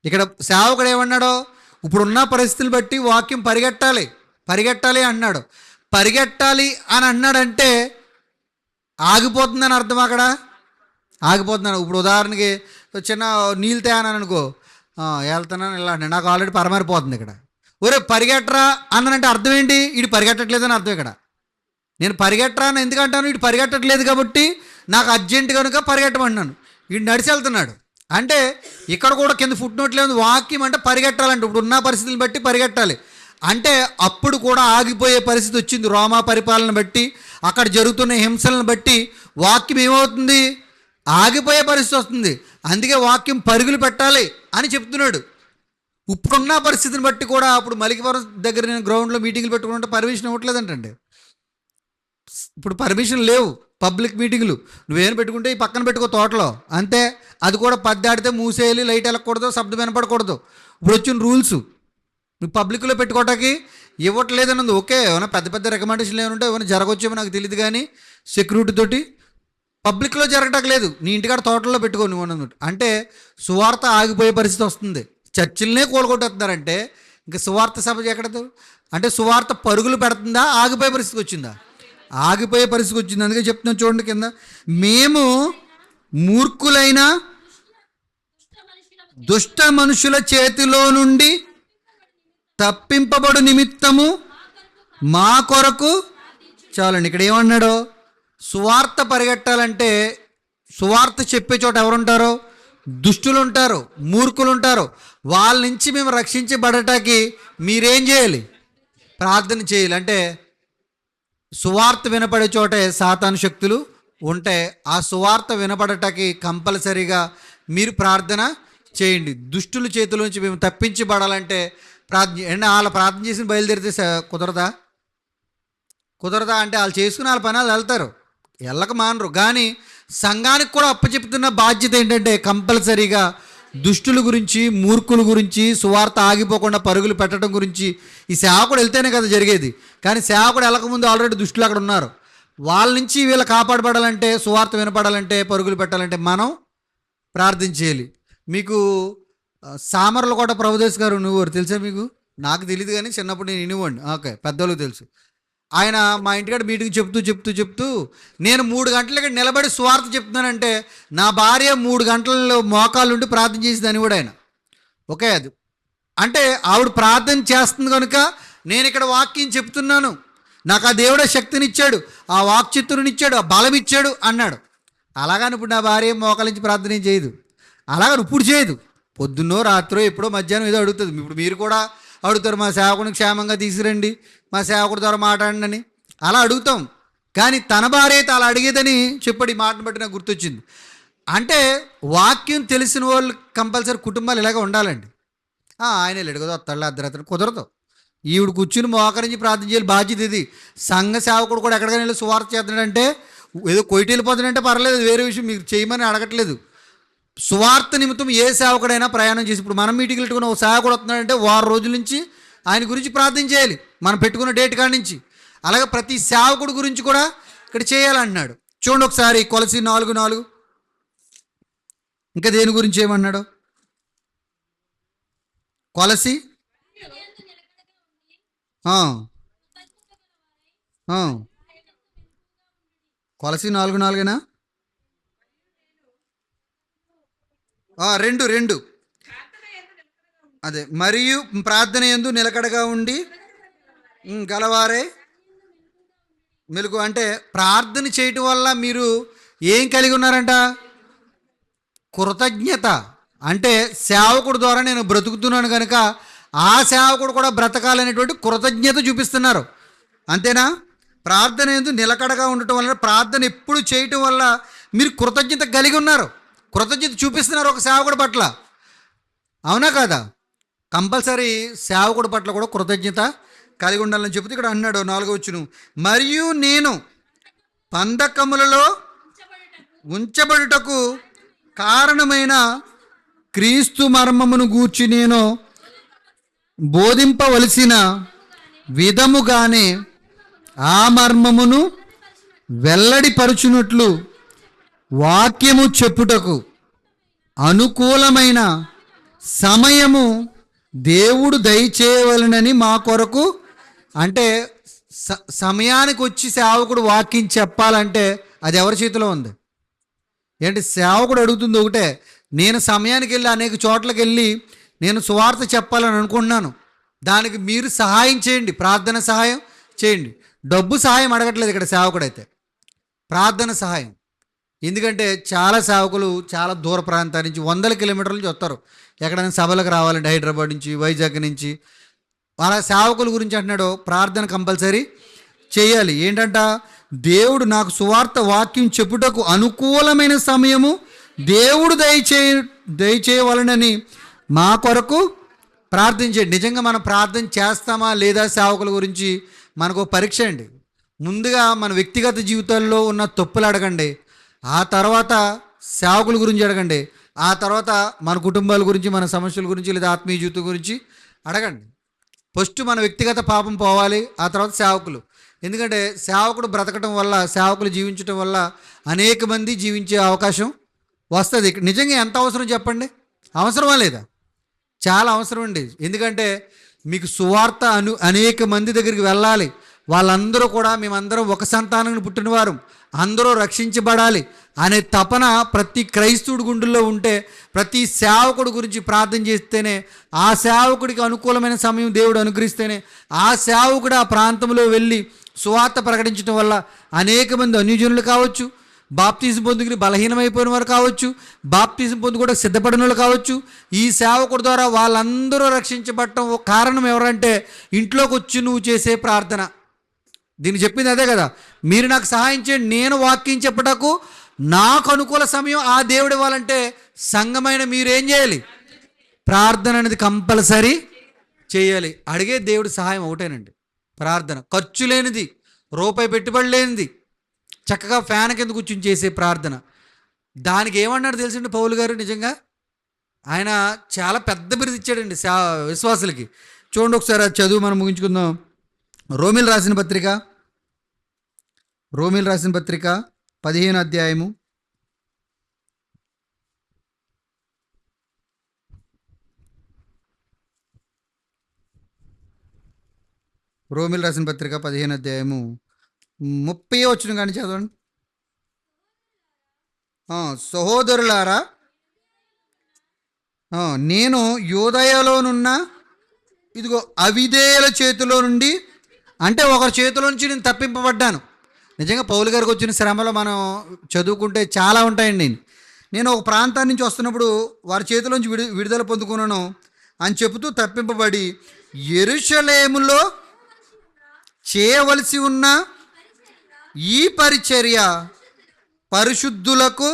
ఇక్కడ సేవకుడు ఏమన్నాడో, ఇప్పుడున్న పరిస్థితులు బట్టి వాక్యం పరిగెట్టాలి అన్నాడు. పరిగెట్టాలి అని అన్నాడంటే ఆగిపోతుందని అర్థం. అక్కడ ఆగిపోతున్నాను. ఇప్పుడు ఉదాహరణకి చిన్న నీళ్ళు తేనాను అనుకో, వెళ్తున్నాను ఇలా, నాకు ఆల్రెడీ పరమారిపోతుంది. ఇక్కడ ఒరే పరిగెట్టరా అన్నానంటే అర్థం ఏంటి? వీడు పరిగెట్టట్లేదని అర్థం. ఇక్కడ నేను పరిగెట్టరా అని ఎందుకంటాను? వీడు పరిగెట్టట్లేదు కాబట్టి నాకు అర్జెంట్ కనుక పరిగెట్టమన్నాను. వీడు నడిచి వెళ్తున్నాడు అంటే ఇక్కడ కూడా కింద ఫుట్ నోట్ లేదు. వాక్యం అంటే పరిగెట్టాలంటే ఇప్పుడు ఉన్న పరిస్థితులను బట్టి పరిగెట్టాలి. అంటే అప్పుడు కూడా ఆగిపోయే పరిస్థితి వచ్చింది. రోమా పరిపాలన బట్టి, అక్కడ జరుగుతున్న హింసలను బట్టి వాక్యం ఏమవుతుంది? ఆగిపోయే పరిస్థితి వస్తుంది. అందుకే వాక్యం పరుగులు పెట్టాలి అని చెప్తున్నాడు. ఇప్పుడున్న పరిస్థితిని బట్టి కూడా, అప్పుడు మలికిపురం దగ్గర నేను గ్రౌండ్లో మీటింగ్లు పెట్టుకుంటే పర్మిషన్ ఇవ్వట్లేదంటండి. ఇప్పుడు పర్మిషన్ లేవు పబ్లిక్ మీటింగ్లు. నువ్వేం పెట్టుకుంటే ఈ పక్కన పెట్టుకో తోటలో అంతే. అది కూడా 10 దాటితే మూసేయాలి, లైట్ వెళ్ళకూడదు, శబ్దం వినపడకూడదు. ఇప్పుడు వచ్చిన రూల్స్ నువ్వు పబ్లిక్లో పెట్టుకోవటానికి ఇవ్వట్లేదని ఉంది. ఓకే, ఏమైనా పెద్ద రికమెండేషన్లు ఏమైనా ఏమైనా జరగవచ్చేమో నాకు తెలియదు, కానీ సెక్యూరిటీ తోటి పబ్లిక్లో జరగటం లేదు. నీ ఇంటికాడ తోటల్లో పెట్టుకో నువ్వు అన్నట్టు. అంటే సువార్త ఆగిపోయే పరిస్థితి వస్తుంది. చర్చిలనే కూలగొట్టేస్తున్నారంటే ఇంకా సువార్త సభ ఎక్కడదు? అంటే సువార్త పరుగులు పెడుతుందా, ఆగిపోయే పరిస్థితికి వచ్చిందా? ఆగిపోయే పరిస్థితికి వచ్చింది. అందుకే చెప్తున్నాం చూడండి కింద, మేము మూర్ఖులైన దుష్ట మనుషుల చేతిలో నుండి తప్పింపబడు నిమిత్తము మా కొరకు చాలండి. ఇక్కడ ఏమన్నాడో, సువార్త పరిగెట్టాలంటే సువార్త చెప్పే చోట ఎవరుంటారో? దుష్టులు ఉంటారు, మూర్ఖులు ఉంటారు. వాళ్ళ నుంచి మేము రక్షించబడటానికి మీరేం చేయాలి? ప్రార్థన చేయాలి. అంటే సువార్త వినపడే చోటే సాతాను శక్తులు ఉంటే ఆ సువార్త వినపడటానికి కంపల్సరీగా మీరు ప్రార్థన చేయండి. దుష్టుల చేతిలోంచి మేము తప్పించబడాలంటే ప్రార్థన. వాళ్ళ ప్రార్థన చేసి బయలుదేరితే కుదరదా? అంటే వాళ్ళు చేసుకుని వాళ్ళ పని వాళ్ళు వెళ్తారు, వెళ్ళక మానరు. కానీ సంఘానికి కూడా అప్పచెప్తున్న బాధ్యత ఏంటంటే కంపల్సరీగా దుష్టుల గురించి, మూర్ఖుల గురించి, సువార్త ఆగిపోకుండా పరుగులు పెట్టడం గురించి. ఈ సేవకుడు వెళ్తేనే కదా జరిగేది. కానీ సేవకుడు వెళ్ళకముందు ఆల్రెడీ దుష్టులు అక్కడ ఉన్నారు. వాళ్ళ నుంచి వీళ్ళు కాపాడబడాలంటే, సువార్త వినపడాలంటే, పరుగులు పెట్టాలంటే మనం ప్రార్థించేయాలి. మీకు సామర్లకోట ప్రభుదేశ్ గారు నువ్వు తెలుసా? మీకు నాకు తెలియదు, కానీ చిన్నప్పుడు నేను ఇనివ్వండి. ఓకే, పెద్దోళ్ళకి తెలుసు. ఆయన మా ఇంటికాడ మీటింగ్ చెప్తూ నేను 3 గంటల ఇక్కడ నిలబడి సువార్త చెప్తున్నానంటే నా భార్య 3 గంటల్లో మోకాళ్ళ నుండి ప్రార్థన చేసేదని కూడా ఆయన. ఓకే, అది అంటే ఆవిడ ప్రార్థన చేస్తుంది కనుక నేను ఇక్కడ వాక్యం చెప్తున్నాను. నాకు ఆ దేవుడే శక్తినిచ్చాడు, ఆ వాక్చిత్తునిచ్చాడు, ఆ బలం ఇచ్చాడు అన్నాడు. అలాగని ఇప్పుడు నా భార్య మోకాళ్ళ నుంచి ప్రార్థన చేయదు, అలాగని ఇప్పుడు చేయదు. పొద్దున్నో రాత్రో ఎప్పుడో మధ్యాహ్నం ఏదో అడుగుతుంది. ఇప్పుడు మీరు కూడా అడుగుతారు, మా సేవకుని క్షేమంగా తీసుకురండి, మా సేవకుడి ద్వారా మాట్లాడండి, అలా అడుగుతాం. కానీ తన భార్య అయితే అలా అడిగేదని చెప్పాడు. ఈ మాటను బట్టి నాకు గుర్తొచ్చింది. అంటే వాక్యం తెలిసిన వాళ్ళు కంపల్సరీ కుటుంబాలు ఇలాగే ఉండాలండి. ఆయన లేడు కదా వస్తాడు అర్ధరాత్రి కుదరదు. ఈవిడ కూర్చుని మోకరించి ప్రార్థన చేయాలి, బాధ్యత ఇది. సంఘ సేవకుడు కూడా ఎక్కడికైనా వెళ్ళి సువార్త చేస్తున్నాడంటే, ఏదో కొయిటి వెళ్ళిపోతున్నాడంటే పర్లేదు, వేరే విషయం, మీకు చేయమని అడగట్లేదు. సువార్త నిమిత్తం ఏ సేవకుడైనా ప్రయాణం చేసి, ఇప్పుడు మనం మీటింగ్లు పెట్టుకున్న ఒక సేవకుడు వస్తున్నాడంటే వారం రోజుల నుంచి ఆయన గురించి ప్రార్థన చేయాలి, మనం పెట్టుకున్న డేట్ కాడి నుంచి. అలాగే ప్రతి సేవకుడు గురించి కూడా ఇక్కడ చేయాలన్నాడు. చూడండి ఒకసారి కొలసి 4:4. ఇంకా దేని గురించి ఏమన్నాడు? కొలసి కొలసి 4:4. 2 అదే, మరియు ప్రార్థన యందు నిలకడగా ఉండి గలవారే మెలుగు. అంటే ప్రార్థన చేయటం వల్ల మీరు ఏం కలిగి ఉన్నారంట? కృతజ్ఞత. అంటే సేవకుడు ద్వారా నేను బ్రతుకుతున్నాను కనుక ఆ సేవకుడు కూడా బ్రతకాలనేటువంటి కృతజ్ఞత చూపిస్తున్నారు. అంతేనా? ప్రార్థన యందు నిలకడగా ఉండటం వల్ల, ప్రార్థన ఎప్పుడు చేయటం వల్ల మీరు కృతజ్ఞత కలిగి ఉన్నారు, కృతజ్ఞత చూపిస్తున్నారు ఒక సేవకుడి పట్ల. అవునా కాదా? కంపల్సరీ సేవకుడి పట్ల కూడా కృతజ్ఞత కలిగి ఉండాలని చెబుతూ ఇక్కడ అన్నాడు 4వ వచనం, మరియు నేను పందకములలో ఉంచబడుటకు కారణమైన క్రీస్తు మర్మమును గూర్చి నేను బోధింపవలసిన విధముగానే ఆ మర్మమును వెల్లడిపరుచునట్లు వాక్యము చెప్పుటకు అనుకూలమైన సమయము దేవుడు దయచేయవలనని మా కొరకు. అంటే సమయానికి వచ్చి సేవకుడు వాక్యం చెప్పాలంటే అది ఎవరి చేతిలో ఉంది? ఏంటి, సేవకుడు అడుగుతుంది ఒకటే, నేను సమయానికి వెళ్ళి అనేక చోట్లకి వెళ్ళి నేను సువార్త చెప్పాలని అనుకుంటున్నాను, దానికి మీరు సహాయం చేయండి, ప్రార్థన సహాయం చేయండి. డబ్బు సహాయం అడగట్లేదు ఇక్కడ సేవకుడైతే, ప్రార్థన సహాయం. ఎందుకంటే చాలా సేవకులు చాలా దూర ప్రాంతాల నుంచి 100 కిలోమీటర్ల నుంచి వస్తారు ఎక్కడైనా సభలకు రావాలంటే, హైదరాబాద్ నుంచి, వైజాగ్ నుంచి. వాళ్ళ సేవకుల గురించి అంటున్నాడు ప్రార్థన కంపల్సరీ చేయాలి. ఏంటంట, దేవుడు నాకు సువార్త వాక్యం చెప్పుటకు అనుకూలమైన సమయము దేవుడు దయచేయవలనని మా కొరకు ప్రార్థించండి. నిజంగా మనం ప్రార్థన చేస్తామా లేదా సేవకుల గురించి మనకు పరీక్ష అండి. ముందుగా మన వ్యక్తిగత జీవితాల్లో ఉన్న తప్పులు అడగండి, ఆ తర్వాత సేవకుల గురించి అడగండి, ఆ తర్వాత మన కుటుంబాల గురించి, మన సమస్యల గురించి, లేదా ఆత్మీయ జీవితం గురించి అడగండి. ఫస్ట్ మన వ్యక్తిగత పాపం పోవాలి, ఆ తర్వాత సేవకులు. ఎందుకంటే సేవకుడు బ్రతకటం వల్ల, సేవకులు జీవించటం వల్ల అనేక మంది జీవించే అవకాశం వస్తుంది. నిజంగా ఎంత అవసరం చెప్పండి? అవసరమా లేదా? చాలా అవసరం అండి. ఎందుకంటే మీకు సువార్త అనేక మంది దగ్గరికి వెళ్ళాలి, వాళ్ళందరూ కూడా మేమందరం ఒక సంతానాన్ని పుట్టినవారు, అందరూ రక్షించబడాలి అనే తపన ప్రతి క్రైస్తవుడి గుండెల్లో ఉంటే, ప్రతి సేవకుడి గురించి ప్రార్థన చేస్తేనే, ఆ సేవకుడికి అనుకూలమైన సమయం దేవుడు అనుగ్రహిస్తేనే ఆ సేవకుడు ఆ ప్రాంతంలో వెళ్ళి సువార్త ప్రకటించడం వల్ల అనేక మంది అన్యజనులు కావచ్చు, బాప్తిజం పొందుకుని బలహీనమైపోయిన వారు కావచ్చు, బాప్తిజం పొందు కూడా సిద్ధపడిన వాళ్ళు కావచ్చు, ఈ సేవకుడి ద్వారా వాళ్ళందరూ రక్షించబడటం కారణం ఎవరంటే ఇంట్లోకి వచ్చి నువ్వు చేసే ప్రార్థన. దీన్ని చెప్పింది అదే కదా, మీరు నాకు సహాయం చేయండి, నేను వాక్యం చెప్పటకు నాకు అనుకూల సమయం ఆ దేవుడు ఇవ్వాలంటే సంఘమైన మీరేం చేయాలి? ప్రార్థన అనేది కంపల్సరీ చేయాలి. అడిగే దేవుడి సహాయం ఒకటేనండి, ప్రార్థన. ఖర్చు లేనిది, రూపాయి పెట్టుబడి లేనిది, చక్కగా ఫ్యాన్ కింద కూర్చుని చేసే ప్రార్థన. దానికి ఏమన్నాడు తెలుసండి పౌలు గారు? నిజంగా ఆయన చాలా పెద్ద బిరుదు ఇచ్చాడండి విశ్వాసులకి. చూడండి ఒకసారి అది చదువు మనం ముగించుకుందాం. రోమిల్ రాసిన పత్రిక 15వ అధ్యాయము 15వ అధ్యాయము 30వ వచనం కానీ చదవండి. సహోదరులారా, నేను యూదయలోనున్న ఇదిగో అవిధేయుల చేతిలో నుండి, అంటే ఒకరి చేతిలో నుంచి నేను తప్పింపబడ్డాను. నిజంగా పౌలు గారికి వచ్చిన శ్రమలో మనం చదువుకుంటే చాలా ఉంటాయండి. నేను ఒక ప్రాంతాన్ని నుంచి వస్తున్నప్పుడు వారి చేతిలోంచి విడుదల పొందుకున్నాను అని చెబుతూ తప్పింపబడి యెరూషలేములో చేయవలసి ఉన్న ఈ పరిచర్య పరిశుద్ధులకు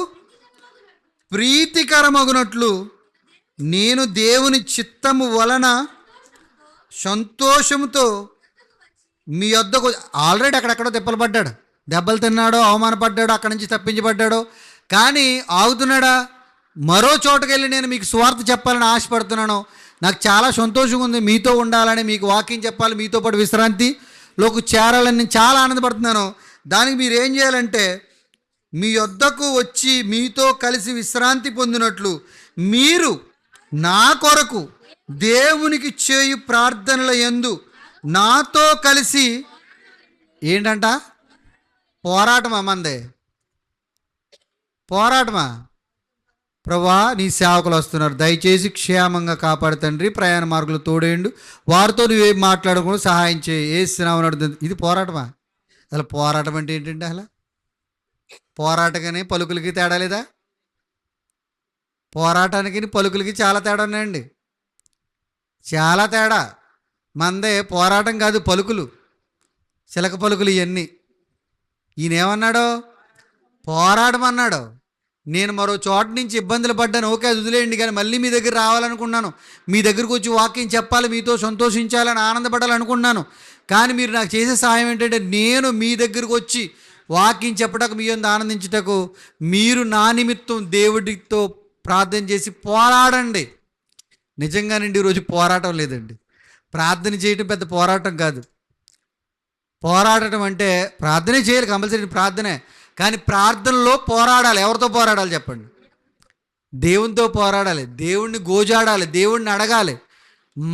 ప్రీతికరమగునట్లు నేను దేవుని చిత్తము వలన సంతోషంతో మీ వద్దకు, ఆల్రెడీ అక్కడెక్కడో తిప్పలు పడ్డాడు, దెబ్బలు తిన్నాడో, అవమానపడ్డాడో, అక్కడి నుంచి తప్పించబడ్డాడో, కానీ ఆగుతున్నాడా? మరో చోటుకు వెళ్ళి నేను మీకు సువార్త చెప్పాలని ఆశపడుతున్నాను, నాకు చాలా సంతోషంగా ఉంది, మీతో ఉండాలని, మీకు వాకింగ్ చెప్పాలి, మీతో పాటు విశ్రాంతిలోకి చేరాలని నేను చాలా ఆనందపడుతున్నాను. దానికి మీరు ఏం చేయాలంటే, మీ వద్దకు వచ్చి మీతో కలిసి విశ్రాంతి పొందినట్లు మీరు నా కొరకు దేవునికి చేయు ప్రార్థనల యందు నాతో కలిసి ఏంటంట? పోరాటమా మందే? పోరాటమా? ప్రభా, నీ సేవకులు వస్తున్నారు, దయచేసి క్షేమంగా కాపాడు తండ్రి, ప్రయాణ మార్గులు తోడేయండు, వారితో నువ్వేం మాట్లాడకుండా సహాయం చేయి, ఏస్తున్నావు నడుతుంది. ఇది పోరాటమా? అసలు పోరాటం అంటే ఏంటంటే, అసలు పోరాటగానే పలుకులకి తేడా లేదా? పోరాటానికి పలుకులకి చాలా తేడా ఉన్నాయండి, చాలా తేడా. మందే పోరాటం కాదు, పలుకులు, చిలక పలుకులు ఇవన్నీ. ఈయనేమన్నాడు? పోరాటం అన్నాడు. నేను మరో చోట నుంచి ఇబ్బందులు పడ్డాను, ఓకే అది వదిలేయండి, కానీ మళ్ళీ మీ దగ్గర రావాలనుకున్నాను, మీ దగ్గరకు వచ్చి వాక్యం చెప్పాలి, మీతో సంతోషించాలని, ఆనందపడాలనుకున్నాను. కానీ మీరు నాకు చేసే సహాయం ఏంటంటే, నేను మీ దగ్గరకు వచ్చి వాక్యం చెప్పటకు, మీ యందు ఆనందించుటకు మీరు నా నిమిత్తం దేవుడితో ప్రార్థన చేసి పోరాడండి. నిజంగానండి, ఈరోజు పోరాటం లేదండి. ప్రార్థన చేయటం పెద్ద పోరాటం కాదు. పోరాడటం అంటే ప్రార్థనే చేయాలి, కంపల్సరీ ప్రార్థనే, కానీ ప్రార్థనలో పోరాడాలి. ఎవరితో పోరాడాలి చెప్పండి? దేవునితో పోరాడాలి, దేవుణ్ణి గోజాడాలి, దేవుణ్ణి అడగాలి.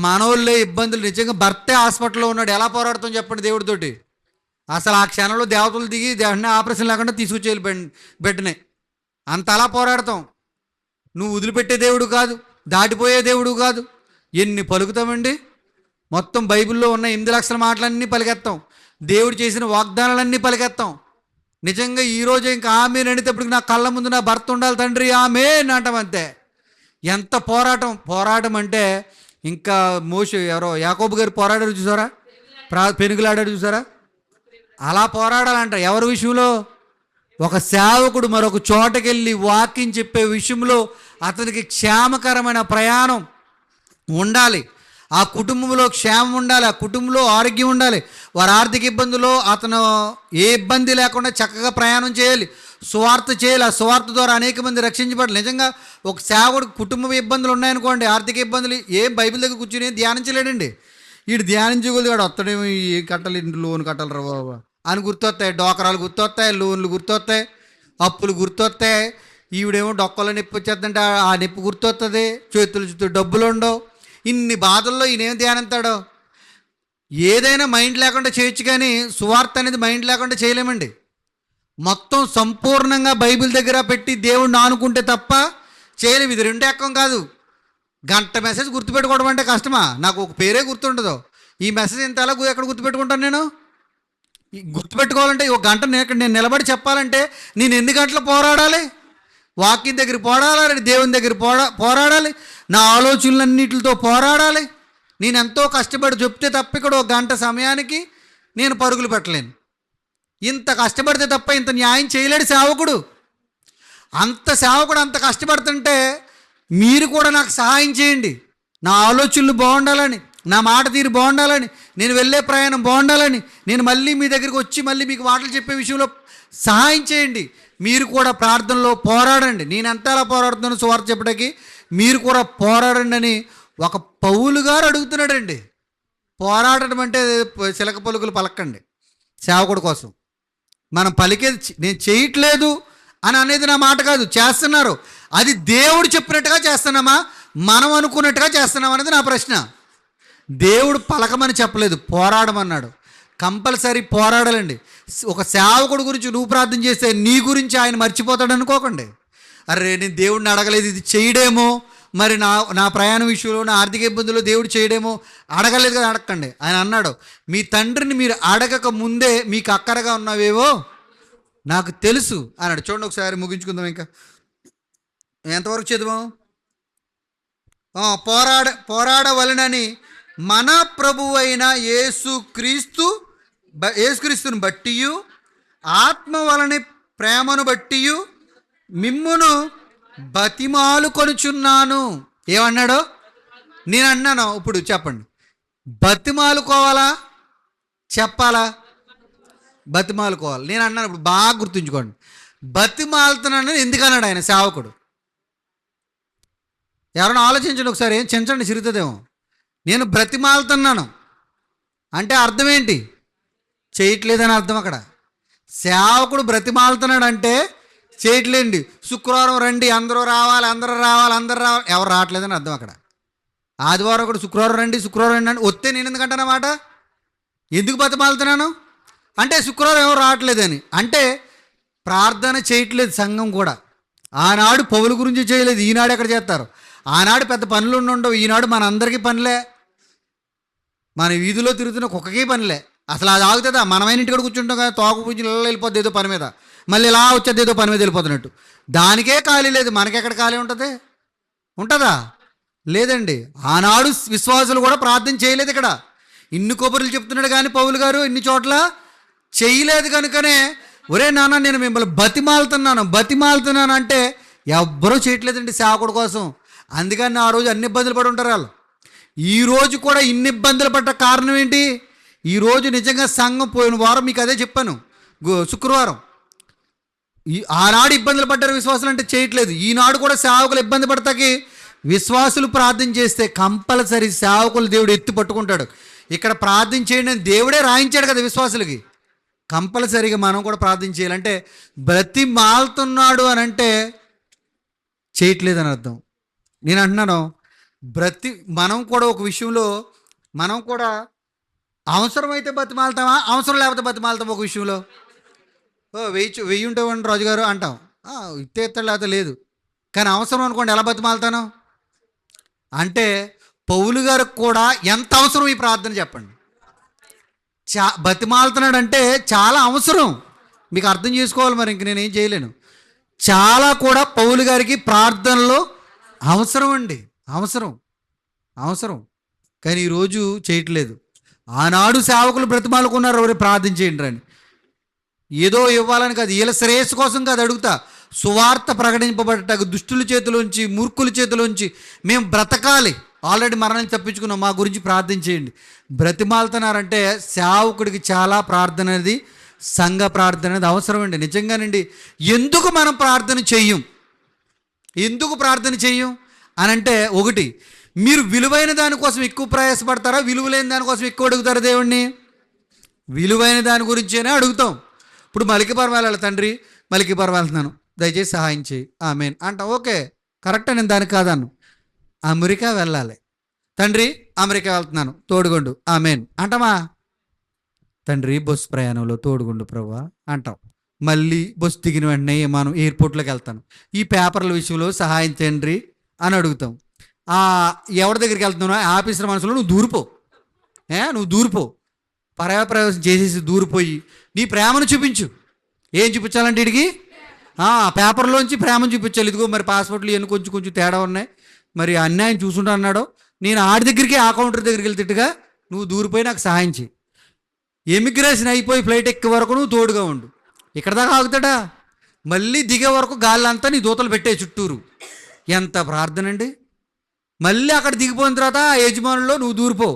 మనోళ్ళే ఇబ్బందులు. నిజంగా భర్తే హాస్పిటల్లో ఉన్నాడు, ఎలా పోరాడతాం చెప్పండి దేవుడితోటి? అసలు ఆ క్షణంలో దేవతలు దిగి వెంటనే ఆపరేషన్ లేకుండా తీసుకొచ్చేయాలి బిడ్డనే, అంత అలా పోరాడతాం. నువ్వు వదిలిపెట్టే దేవుడు కాదు, దాటిపోయే దేవుడు కాదు. ఎన్ని పలుకుతామండి? మొత్తం బైబిల్లో ఉన్న 8 లక్షల మాటలన్నీ పలికెత్తాం, దేవుడు చేసిన వాగ్దానాలన్నీ పలికెత్తాం. నిజంగా ఈరోజు ఇంకా ఆమె నడితేప్పటికి నా కళ్ళ ముందు నా భర్త ఉండాలి తండ్రి, ఆమె అంటాం అంతే. ఎంత పోరాటం! పోరాటం అంటే ఇంకా మోషే, ఎవరో యాకోబు గారు పోరాడారు చూసారా, పెనుగులాడారు చూసారా, అలా పోరాడాలంట. ఎవరి విషయంలో? ఒక సేవకుడు మరొక చోటకెళ్ళి వాక్యం చెప్పే విషయంలో అతనికి క్షేమకరమైన ప్రయాణం ఉండాలి, ఆ కుటుంబంలో క్షేమం ఉండాలి, ఆ కుటుంబంలో ఆరోగ్యం ఉండాలి, వారి ఆర్థిక ఇబ్బందుల్లో అతను ఏ ఇబ్బంది లేకుండా చక్కగా ప్రయాణం చేయాలి, సువార్త చేయాలి. ఆ సువార్త ద్వారా అనేక మంది రక్షించబడాలి. నిజంగా ఒక సేవకుడు కుటుంబ ఇబ్బందులు ఉన్నాయనుకోండి, ఆర్థిక ఇబ్బందులు, ఏం బైబిల్ దగ్గర కూర్చుని ధ్యానించలేడండి. వీడు ధ్యానించగలదు, వాడు వస్తాడేమో, ఈ కట్టలు లోన్ కట్టలు బాబా అని గుర్తొస్తాయి, డోకరాలు గుర్తొస్తాయి, లోన్లు గుర్తొస్తాయి, అప్పులు గుర్తొస్తాయి. ఈవిడేమో డొక్కలో నొప్పి వచ్చేద్దంటే ఆ నొప్పి గుర్తొస్తుంది, చేతులు చుట్టూ డబ్బులు ఉండవు. ఇన్ని బాధల్లో ఈయనేం ధ్యానిస్తాడో? ఏదైనా మైండ్ లేకుండా చేయొచ్చు, కానీ సువార్త అనేది మైండ్ లేకుండా చేయలేమండి. మొత్తం సంపూర్ణంగా బైబిల్ దగ్గర పెట్టి దేవుడిని ఆనుకుంటే తప్ప చేయలేము. ఇది 2 ఎక్కం కాదు. గంట మెసేజ్ గుర్తుపెట్టుకోవడం అంటే కష్టమా? నాకు ఒక పేరే గుర్తుండదు, ఈ మెసేజ్ ఇంత ఎలా ఎక్కడ గుర్తుపెట్టుకుంటాను నేను? గుర్తుపెట్టుకోవాలంటే ఒక గంట నేను నిలబడి చెప్పాలంటే నేను ఎన్ని గంటలు పోరాడాలి? వాక్యం దగ్గర పోరాడాలి, దేవుని దగ్గర పోరాడాలి, నా ఆలోచనలన్నిటితో పోరాడాలి. నేను ఎంతో కష్టపడి చెప్తే తప్ప ఇక్కడ ఒక గంట సమయానికి నేను పరుగులు పెట్టలేను. ఇంత కష్టపడితే తప్ప ఇంత న్యాయం చేయలేడు సేవకుడు. అంత సేవకుడు అంత కష్టపడుతుంటే మీరు కూడా నాకు సహాయం చేయండి. నా ఆలోచనలు బాగుండాలని, నా మాట తీరు బాగుండాలని, నేను వెళ్ళే ప్రయాణం బాగుండాలని, నేను మళ్ళీ మీ దగ్గరికి వచ్చి మళ్ళీ మీకు మాటలు చెప్పే విషయంలో సహాయం చేయండి. మీరు కూడా ప్రార్థనలో పోరాడండి. నేను ఎంత అలా పోరాడుతున్నాను సువార్త చెప్పడానికి, మీరు కూడా పోరాడండి అని ఒక పౌలు గారు అడుగుతున్నాడండి. పోరాడటం అంటే చిలక పలుకులు పలకండి సేవకుడి కోసం. మనం పలికేది నేను చేయట్లేదు అని అనేది నా మాట కాదు, చేస్తున్నారు. అది దేవుడు చెప్పినట్టుగా చేస్తున్నామా, మనం అనుకున్నట్టుగా చేస్తున్నామా అనేది నా ప్రశ్న. దేవుడు పలకమని చెప్పలేదు, పోరాడమన్నాడు. కంపల్సరీ పోరాడాలండి. ఒక సేవకుడు గురించి నువ్వు ప్రార్థన చేస్తే నీ గురించి ఆయన మర్చిపోతాడు అనుకోకండి. అరే నేను దేవుడిని అడగలేదు, ఇది చేయడేమో, మరి నా ప్రయాణ విషయంలో, నా ఆర్థిక ఇబ్బందుల్లో దేవుడు చేయడేమో, అడగలేదు కదా అడగండి. ఆయన అన్నాడు, మీ తండ్రిని మీరు అడగక ముందే మీకు అక్కరగా ఉన్నవేవో నాకు తెలుసు అన్నాడు. చూడండి ఒకసారి ముగించుకుందాం. ఇంకా ఎంతవరకు చదివాం? పోరాడవలనని మన ప్రభువు అయిన యేసుక్రీస్తుని బట్టియు ఆత్మ వలని ప్రేమను బట్టియు మిమ్మును బతిమాలు కొనుచున్నాను. ఏమన్నాడో నేను అన్నాను. ఇప్పుడు చెప్పండి, బతిమాలుకోవాలా చెప్పాలా? బతిమాలుకోవాలి. నేను అన్నాను, ఇప్పుడు బాగా గుర్తుంచుకోండి, బతిమాలుతున్నాను ఎందుకన్నాడు ఆయన సేవకుడు? ఎవరైనా ఆలోచించండి ఒకసారి, ఏం చించండి చిరుగుతుందేమో. నేను బ్రతిమాలుతున్నాను అంటే అర్థం ఏంటి? చేయట్లేదని అర్థం. అక్కడ సేవకుడు బ్రతిమాలుతున్నాడు అంటే చేయట్లేండి. శుక్రవారం రండి, అందరూ రావాలి, అందరూ రావాలి, అందరూ రావాలి, ఎవరు రావట్లేదని అర్థం. అక్కడ ఆదివారం కూడా శుక్రవారం రండి, శుక్రవారం రండి అంటే వస్తే నేను ఎందుకంటానమాట? ఎందుకు బతిమాలుతున్నాను అంటే శుక్రవారం ఎవరు రావట్లేదని. అంటే ప్రార్థన చేయట్లేదు సంఘం కూడా. ఆనాడు పౌలు గురించి చేయలేదు, ఈనాడు ఎక్కడ చేస్తారు? ఆనాడు పెద్ద పనులు ఉండవు, ఈనాడు మన అందరికీ పనులే. మన వీధిలో తిరుగుతున్న కుక్కకి పనులే. అసలు అది ఆగుతుందా? మనమైన ఇంటికి కూర్చుంటాం కదా, తోక పూజ వెళ్ళిపోద్ది ఏదో పని మీద, మళ్ళీ ఇలా వచ్చేది ఏదో పని మీద వెళ్ళిపోతున్నట్టు. దానికే ఖాళీ లేదు, మనకెక్కడ ఖాళీ ఉంటుంది? ఉంటుందా? లేదండి. ఆనాడు విశ్వాసులు కూడా ప్రార్థన చేయలేదు. ఇక్కడ ఇన్ని కొబ్బరిలు చెప్తున్నాడు కానీ పౌలు గారు ఇన్ని చోట్ల చేయలేదు. కనుకనే ఒరే నాన్న నేను మిమ్మల్ని బతిమాలుతున్నాను అంటే ఎవ్వరూ చేయట్లేదండి సేవకుడు కోసం. అందుకని ఆ రోజు అన్ని ఇబ్బందులు పడి ఉంటారు వాళ్ళు. ఈరోజు కూడా ఇన్ని ఇబ్బందులు పడ్డ కారణం ఏంటి? ఈరోజు నిజంగా సంఘం పోయిన వారం మీకు అదే చెప్పాను, శుక్రవారం. ఆనాడు ఇబ్బందులు పడ్డారు విశ్వాసులు అంటే చేయట్లేదు. ఈనాడు కూడా సేవకులు ఇబ్బంది పడతాకి విశ్వాసులు ప్రార్థన చేస్తే కంపల్సరీ సేవకులు దేవుడు ఎత్తి పట్టుకుంటాడు. ఇక్కడ ప్రార్థన చేయండి అని దేవుడే రాయించాడు కదా విశ్వాసులకి. కంపల్సరీగా మనం కూడా ప్రార్థన చేయాలంటే బ్రతిమాలుతున్నాడు అని అంటే చేయట్లేదని అర్థం. నేను అంటున్నాను, మనం కూడా ఒక విషయంలో మనం కూడా అవసరమైతే బతిమాలుతామా, అవసరం లేకపోతే బతిమాలుతాం. ఒక విషయంలో వెయ్యి ఉంటామండి రాజుగారు అంటాం, ఇత్తేస్తాడు లేకపోతే లేదు. కానీ అవసరం అనుకోండి, ఎలా బతిమాలుతాను అంటే పౌలు గారికి కూడా ఎంత అవసరం ఈ ప్రార్థన చెప్పండి. బతిమాలుతున్నాడు అంటే చాలా అవసరం, మీకు అర్థం చేసుకోవాలి. మరి ఇంక నేనేం చేయలేను. చాలా కూడా పౌలు గారికి ప్రార్థనలో అవసరం అండి, అవసరం. కానీ ఈరోజు చేయట్లేదు. ఆనాడు సేవకులు బ్రతిమాలుకున్నారు, ఎవరు ప్రార్థన చేయండి అని. ఏదో ఇవ్వాలని కాదు, వీళ్ళ శ్రేయస్సు కోసం కాదు అడుగుతా. సువార్త ప్రకటింపబడటకు దుష్టుల చేతిలోంచి, మూర్ఖుల చేతిలోంచి మేము బ్రతకాలి. ఆల్రెడీ మరణం తప్పించుకున్నాం, మా గురించి ప్రార్థన చేయండి. బ్రతిమాలుతున్నారంటే సేవకుడికి చాలా ప్రార్థన అనేది, సంఘ ప్రార్థన అనేది అవసరం అండి. నిజంగానండి. ఎందుకు మనం ప్రార్థన చెయ్యం అని అంటే, ఒకటి, మీరు విలువైన దానికోసం ఎక్కువ ప్రయాసపడతారా, విలువలేని దానికోసం ఎక్కువ అడుగుతారా దేవుణ్ణి? విలువైన దాని గురించేనే అడుగుతాం. ఇప్పుడు మలికిపురం వెళ్ళాలి, తండ్రి మలికిపురం వెళ్తున్నాను, దయచేసి సహాయం చేయి, ఆమేన్ అంటాం. ఓకే, కరెక్టే, నేను దానికి కాదన్ను. అమెరికా వెళ్ళాలి, తండ్రి అమెరికా వెళ్తున్నాను, తోడుగొండు, ఆమేన్ అంటామా? తండ్రి బస్సు ప్రయాణంలో తోడుగుండు ప్రభువా అంటాం. మళ్ళీ బస్సు దిగిన వెంటనే మనం ఎయిర్పోర్ట్లోకి వెళ్తాను, ఈ పేపర్ల విషయంలో సహాయం తండ్రి అని అడుగుతాం. ఎవరి దగ్గరికి వెళ్తున్నావు? ఆఫీసర్ మనసులో నువ్వు దూరిపో, పర్యాప్రవేశం చేసేసి దూరిపోయి నీ ప్రేమను చూపించు. ఏం చూపించాలంటే వీడికి పేపర్లోంచి ప్రేమను చూపించాలి. ఇదిగో మరి పాస్పోర్ట్లు ఇవన్నీ కొంచెం తేడా ఉన్నాయి, మరి అన్యాయం చూసుకుంటా అన్నాడు, నేను ఆడి దగ్గరికి ఆ కౌంటర్ దగ్గరికి వెళ్తేట్టుగా నువ్వు దూరిపోయి నాకు సహాయం చేయి. ఎమిగ్రేషన్ అయిపోయి ఫ్లైట్ ఎక్కే వరకు నువ్వు తోడుగా ఉండు. ఇక్కడ దాకా ఆగుతాడా? మళ్ళీ దిగే వరకు గాలంతా నీ దూతలు పెట్టే చుట్టూరు. ఎంత ప్రార్థన అండి. మళ్ళీ అక్కడ దిగిపోయిన తర్వాత ఆ యజమానుల్లో నువ్వు దూరిపో.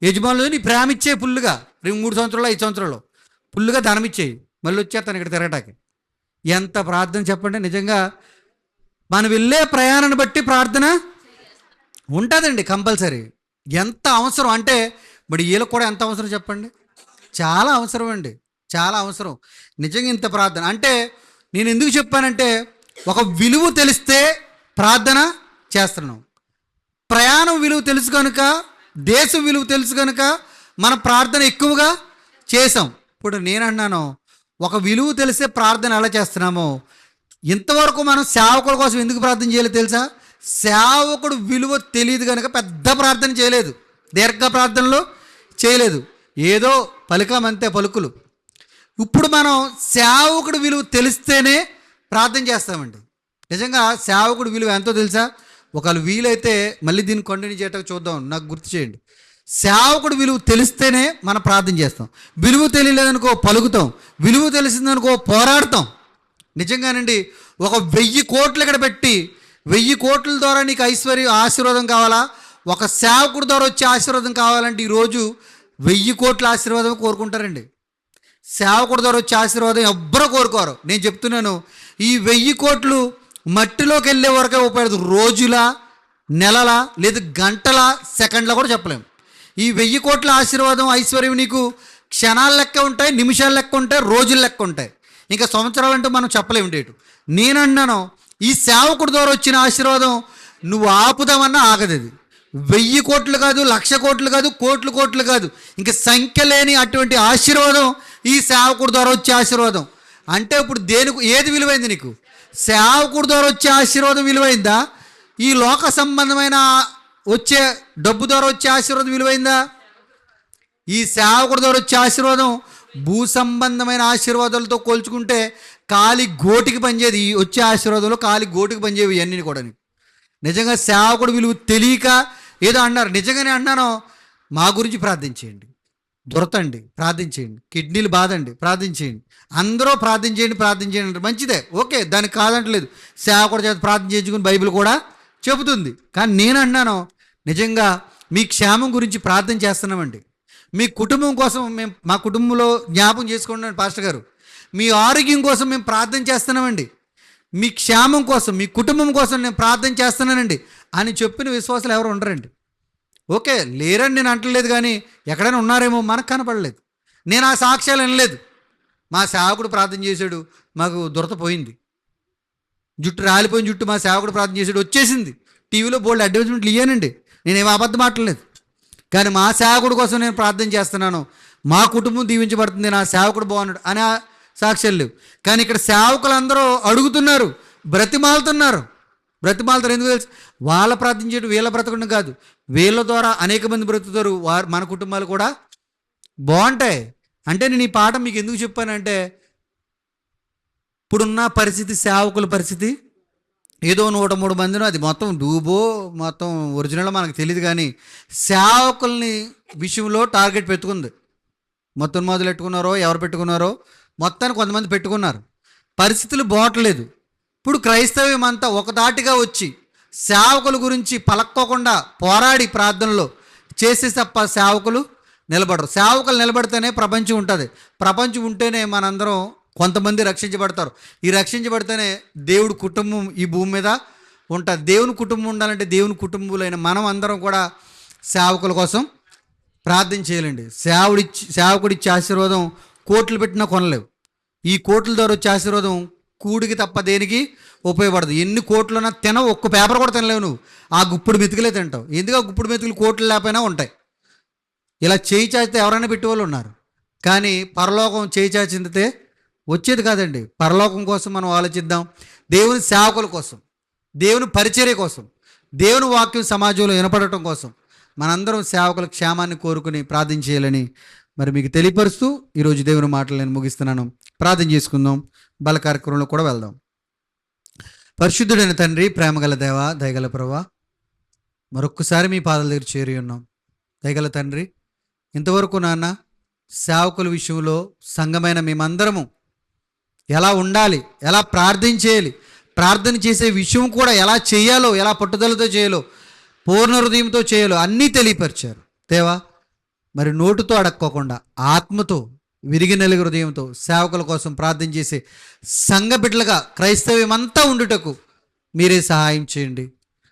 యజమానులు నీ ప్రేమ ఇచ్చే ఫుల్లుగా, 3 సంవత్సరాలు 5 సంవత్సరాలు ఫుల్లుగా ధనం ఇచ్చేయి, మళ్ళీ వచ్చేస్తాను ఇక్కడ తిరగటానికి. ఎంత ప్రార్థన చెప్పండి. నిజంగా మనం వెళ్ళే ప్రయాణాన్ని బట్టి ప్రార్థన ఉంటుందండి కంపల్సరీ. ఎంత అవసరం అంటే మరి వీళ్ళకి కూడా ఎంత అవసరం చెప్పండి. చాలా అవసరం అండి, చాలా అవసరం నిజంగా ఇంత ప్రార్థన. అంటే నేను ఎందుకు చెప్పానంటే, ఒక విలువ తెలిస్తే ప్రార్థన చేస్తున్నాం. ప్రయాణం విలువ తెలుసు కనుక, దేశం విలువ తెలుసు కనుక మన ప్రార్థన ఎక్కువగా చేసాం. ఇప్పుడు నేను అన్నాను, ఒక విలువ తెలిస్తే ప్రార్థన ఎలా చేస్తున్నామో, ఇంతవరకు మనం సేవకుల కోసం ఎందుకు ప్రార్థన చేయలేదు తెలుసా? సేవకుడు విలువ తెలియదు కనుక పెద్ద ప్రార్థన చేయలేదు, దీర్ఘ ప్రార్థనలు చేయలేదు, ఏదో పలికామంతే పలుకులు. ఇప్పుడు మనం సేవకుడు విలువ తెలిస్తేనే ప్రార్థన చేస్తామండి. నిజంగా సేవకుడు విలువ ఎంతో తెలుసా? ఒకవేళ వీలైతే మళ్ళీ దీన్ని కంటిన్యూ చేయటం చూద్దాం, నాకు గుర్తు చేయండి. సేవకుడు విలువ తెలిస్తేనే మనం ప్రార్థన చేస్తాం. విలువ తెలియలేదనుకో పలుకుతాం, విలువ తెలిసిందనుకో పోరాడతాం. నిజంగానండి. ఒక 1000 కోట్లు ఇక్కడ పెట్టి 1000 కోట్ల ద్వారా నీకు ఆశీర్వాదం కావాలా, ఒక సేవకుడి ద్వారా వచ్చే ఆశీర్వాదం కావాలంటే ఈరోజు 1000 కోట్ల ఆశీర్వాదం కోరుకుంటారండి. సేవకుడి ద్వారా వచ్చే ఆశీర్వాదం ఎవ్వరూ కోరుకోరు. నేను చెప్తున్నాను, ఈ 1000 కోట్లు మట్టిలోకి వెళ్ళే వరకే ఉపయోగపడదు. రోజుల, నెలల, లేదు గంటల, సెకండ్ల కూడా చెప్పలేము. ఈ 1000 కోట్ల ఆశీర్వాదం, ఐశ్వర్యం నీకు క్షణాల లెక్క ఉంటాయి, నిమిషాల లెక్క ఉంటాయి, రోజుల లెక్క ఉంటాయి. ఇంకా సంవత్సరాలంటూ మనం చెప్పలేము డేటు. నేనన్నాను, ఈ సేవకుడి ద్వారా వచ్చిన ఆశీర్వాదం నువ్వు ఆపుదామన్నా ఆగదు. అది 1000 కోట్లు కాదు, 1,00,000 కోట్లు కాదు, కోట్లు కాదు, ఇంకా సంఖ్య లేని అటువంటి ఆశీర్వాదం ఈ సేవకుడి ద్వారా వచ్చే ఆశీర్వాదం. అంటే ఇప్పుడు ఏది విలువైంది నీకు? సేవకుడి ద్వారా వచ్చే ఆశీర్వాదం విలువైందా? ఈ లోక సంబంధమైన వచ్చే డబ్బు ద్వారా వచ్చే ఆశీర్వాదం విలువైందా? ఈ సేవకుడి ద్వారా వచ్చే ఆశీర్వాదం భూ సంబంధమైన ఆశీర్వాదాలతో పోల్చుకుంటే కాలి గోటికి పనిచేది. వచ్చే ఆశీర్వాదంలో కాలి గోటికి పనిచేవి ఇవన్నీ కూడా. నిజంగా సేవకుడు విలువ తెలియక ఏదో అన్నారు. నిజంగానే అన్నాను, మా గురించి ప్రార్థించేయండి, దొరతండి ప్రార్థించేయండి, కిడ్నీలు బాధండి ప్రార్థించేయండి, అందరూ ప్రార్థించేయండి అంటే మంచిదే, ఓకే, దానికి కాదంటలేదు. సేవకుడు చేత ప్రార్థన చేయించుకుని బైబిల్ కూడా చెబుతుంది. కానీ నేను అన్నాను, నిజంగా మీ క్షేమం గురించి ప్రార్థన చేస్తున్నామండి. మీ కుటుంబం కోసం మా కుటుంబంలో జ్ఞాపకం చేసుకోండి పాస్టర్ గారు. మీ ఆరోగ్యం కోసం మేము ప్రార్థన చేస్తున్నామండి. మీ క్షేమం కోసం, మీ కుటుంబం కోసం నేను ప్రార్థన చేస్తున్నానండి అని చెప్పిన విశ్వాసాలు ఎవరు ఉండరండి. ఓకే, లేరని నేను అంటలేదు, కానీ ఎక్కడైనా ఉన్నారేమో మనకు కనపడలేదు. నేను ఆ సాక్ష్యాలు వినలేదు. మా సేవకుడు ప్రార్థన చేశాడు, మాకు దురత పోయింది, జుట్టు రాలిపోయిన జుట్టు మా సేవకుడు ప్రార్థన చేశాడు వచ్చేసింది. టీవీలో బోల్డ్ అడ్వర్టైజ్మెంట్లు ఇయ్యానండి, నేనేం అబద్ధం మాట్లాడలేదు. కానీ మా సేవకుడి కోసం నేను ప్రార్థన చేస్తున్నాను, మా కుటుంబం దీవించబడుతుంది, నా సేవకుడు బాగున్నాడు అనే సాక్ష్యాలు లేవు. కానీ ఇక్కడ సేవకులందరూ అడుగుతున్నారు, బ్రతిమాలుతారు. ఎందుకు తెలుసు? వాళ్ళ ప్రార్థన చేయడం వీళ్ళ బ్రతకడం కాదు, వీళ్ళ ద్వారా అనేక మంది బ్రతుకుతారు, మన కుటుంబాలు కూడా బాగుంటాయి. అంటే నేను ఈ పాఠం మీకు ఎందుకు చెప్పానంటే, ఇప్పుడున్న పరిస్థితి, సేవకుల పరిస్థితి ఏదో 103 మందినో, అది మొత్తం డూబో మొత్తం ఒరిజినల్ మనకు తెలియదు, కానీ సేవకుల్ని విషయంలో టార్గెట్ పెట్టుకుంది. మొత్తం మొదలు పెట్టుకున్నారో ఎవరు పెట్టుకున్నారో మొత్తాన్ని కొంతమంది పెట్టుకున్నారు. పరిస్థితులు బాగట్లేదు. ఇప్పుడు క్రైస్తవ్యం అంతా ఒకదాటిగా వచ్చి సేవకుల గురించి పలక్కోకుండా పోరాడి ప్రార్థనలో చేసే తప్ప సేవకులు నిలబడరు. సేవకులు నిలబడితేనే ప్రపంచం ఉంటుంది. ప్రపంచం ఉంటేనే మనందరం కొంతమంది రక్షించబడతారు. ఈ రక్షించబడితేనే దేవుడి కుటుంబం ఈ భూమి మీద ఉంటుంది. దేవుని కుటుంబం ఉండాలంటే దేవుని కుటుంబులైన మనం అందరం కూడా సేవకుల కోసం ప్రార్థన చేయాలండి. సేవకుడిచ్చే ఆశీర్వాదం కోట్లు పెట్టినా కొనలేవు. ఈ కోట్ల ద్వారా వచ్చే ఆశీర్వాదం కూడికి తప్ప దేనికి ఉపయోగపడదు. ఎన్ని కోట్లున్నా ఒక్క పేపర్ కూడా తినలేవు నువ్వు. ఆ గుప్పుడు మెతుకులే తింటావు. ఎందుకు? ఆ గుప్పుడు మెతుకులు కోట్లు లేకపోయినా ఉంటాయి. ఇలా చేయి చాచితే ఎవరైనా పెట్టేవాళ్ళు ఉన్నారు, కానీ పరలోకం చేయి చాచిందితే వచ్చేది కాదండి. పరలోకం కోసం మనం ఆలోచిద్దాం. దేవుని సేవకుల కోసం, దేవుని పరిచర్య కోసం, దేవుని వాక్యం సమాజంలో వినపడటం కోసం మనందరం సేవకుల క్షేమాన్ని కోరుకుని ప్రార్థన చేయాలని మరి మీకు తెలియపరుస్తూ ఈరోజు దేవుని మాటలు నేను ముగిస్తున్నాను. ప్రార్థన చేసుకుందాం, బల కార్యక్రమంలో కూడా వెళ్దాం. పరిశుద్ధుడైన తండ్రి, ప్రేమగల దేవ, దయగల ప్రభువా, మరొక్కసారి మీ పాదాల దగ్గర చేరి ఉన్నాం. దయగల తండ్రి, ఇంతవరకు నాన్న సేవకుల విషయంలో సంఘమైన మేమందరము ఎలా ఉండాలి, ఎలా ప్రార్థన చేయాలి, ప్రార్థన చేసే విషయం కూడా ఎలా చేయాలో, ఎలా పట్టుదలతో చేయాలో, పూర్ణ హృదయంతో చేయాలో అన్నీ తెలియపరిచారు దేవా. మరి నోటుతో అడక్కోకుండా ఆత్మతో విరిగి నలిగి హృదయంతో సేవకుల కోసం ప్రార్థన చేసే సంఘ బిడ్డలుగా క్రైస్తవ్యం అంతా ఉండుటకు మీరే సహాయం చేయండి.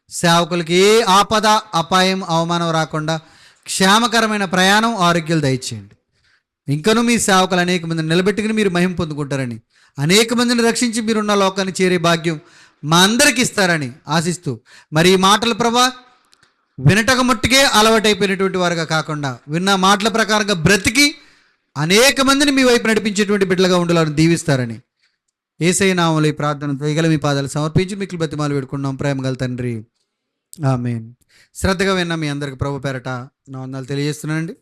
సేవకులకి ఏ ఆపద, అపాయం, అవమానం రాకుండా క్షేమకరమైన ప్రయాణం, ఆరోగ్యాలు దయచేయండి. ఇంకనూ మీ సేవకులు అనేక మందిని నిలబెట్టుకుని మీరు మహిమ పొందుకుంటారని, అనేక మందిని రక్షించి మీరున్న లోకాన్ని చేరే భాగ్యం మా అందరికి ఇస్తారని ఆశిస్తూ, మరి ఈ మాటల ప్రభా వినటక మట్టుకే అలవాటైపోయినటువంటి వారుగా కాకుండా విన్న మాటల ప్రకారంగా బ్రతికి అనేక మందిని మీ వైపు నడిపించేటువంటి బిడ్డలుగా ఉండాలని దీవిస్తారని యేసయ్య నామములో ఈ ప్రార్థన దయగల మీ పాదాలు సమర్పించి మీకు బతిమాలు వేడుకున్నాం ప్రేమగల తండ్రి, ఆమేన్. శ్రద్ధగా విన్న మీ అందరికి ప్రభు పేరట నా వందనాలు తెలియజేస్తున్నానండి.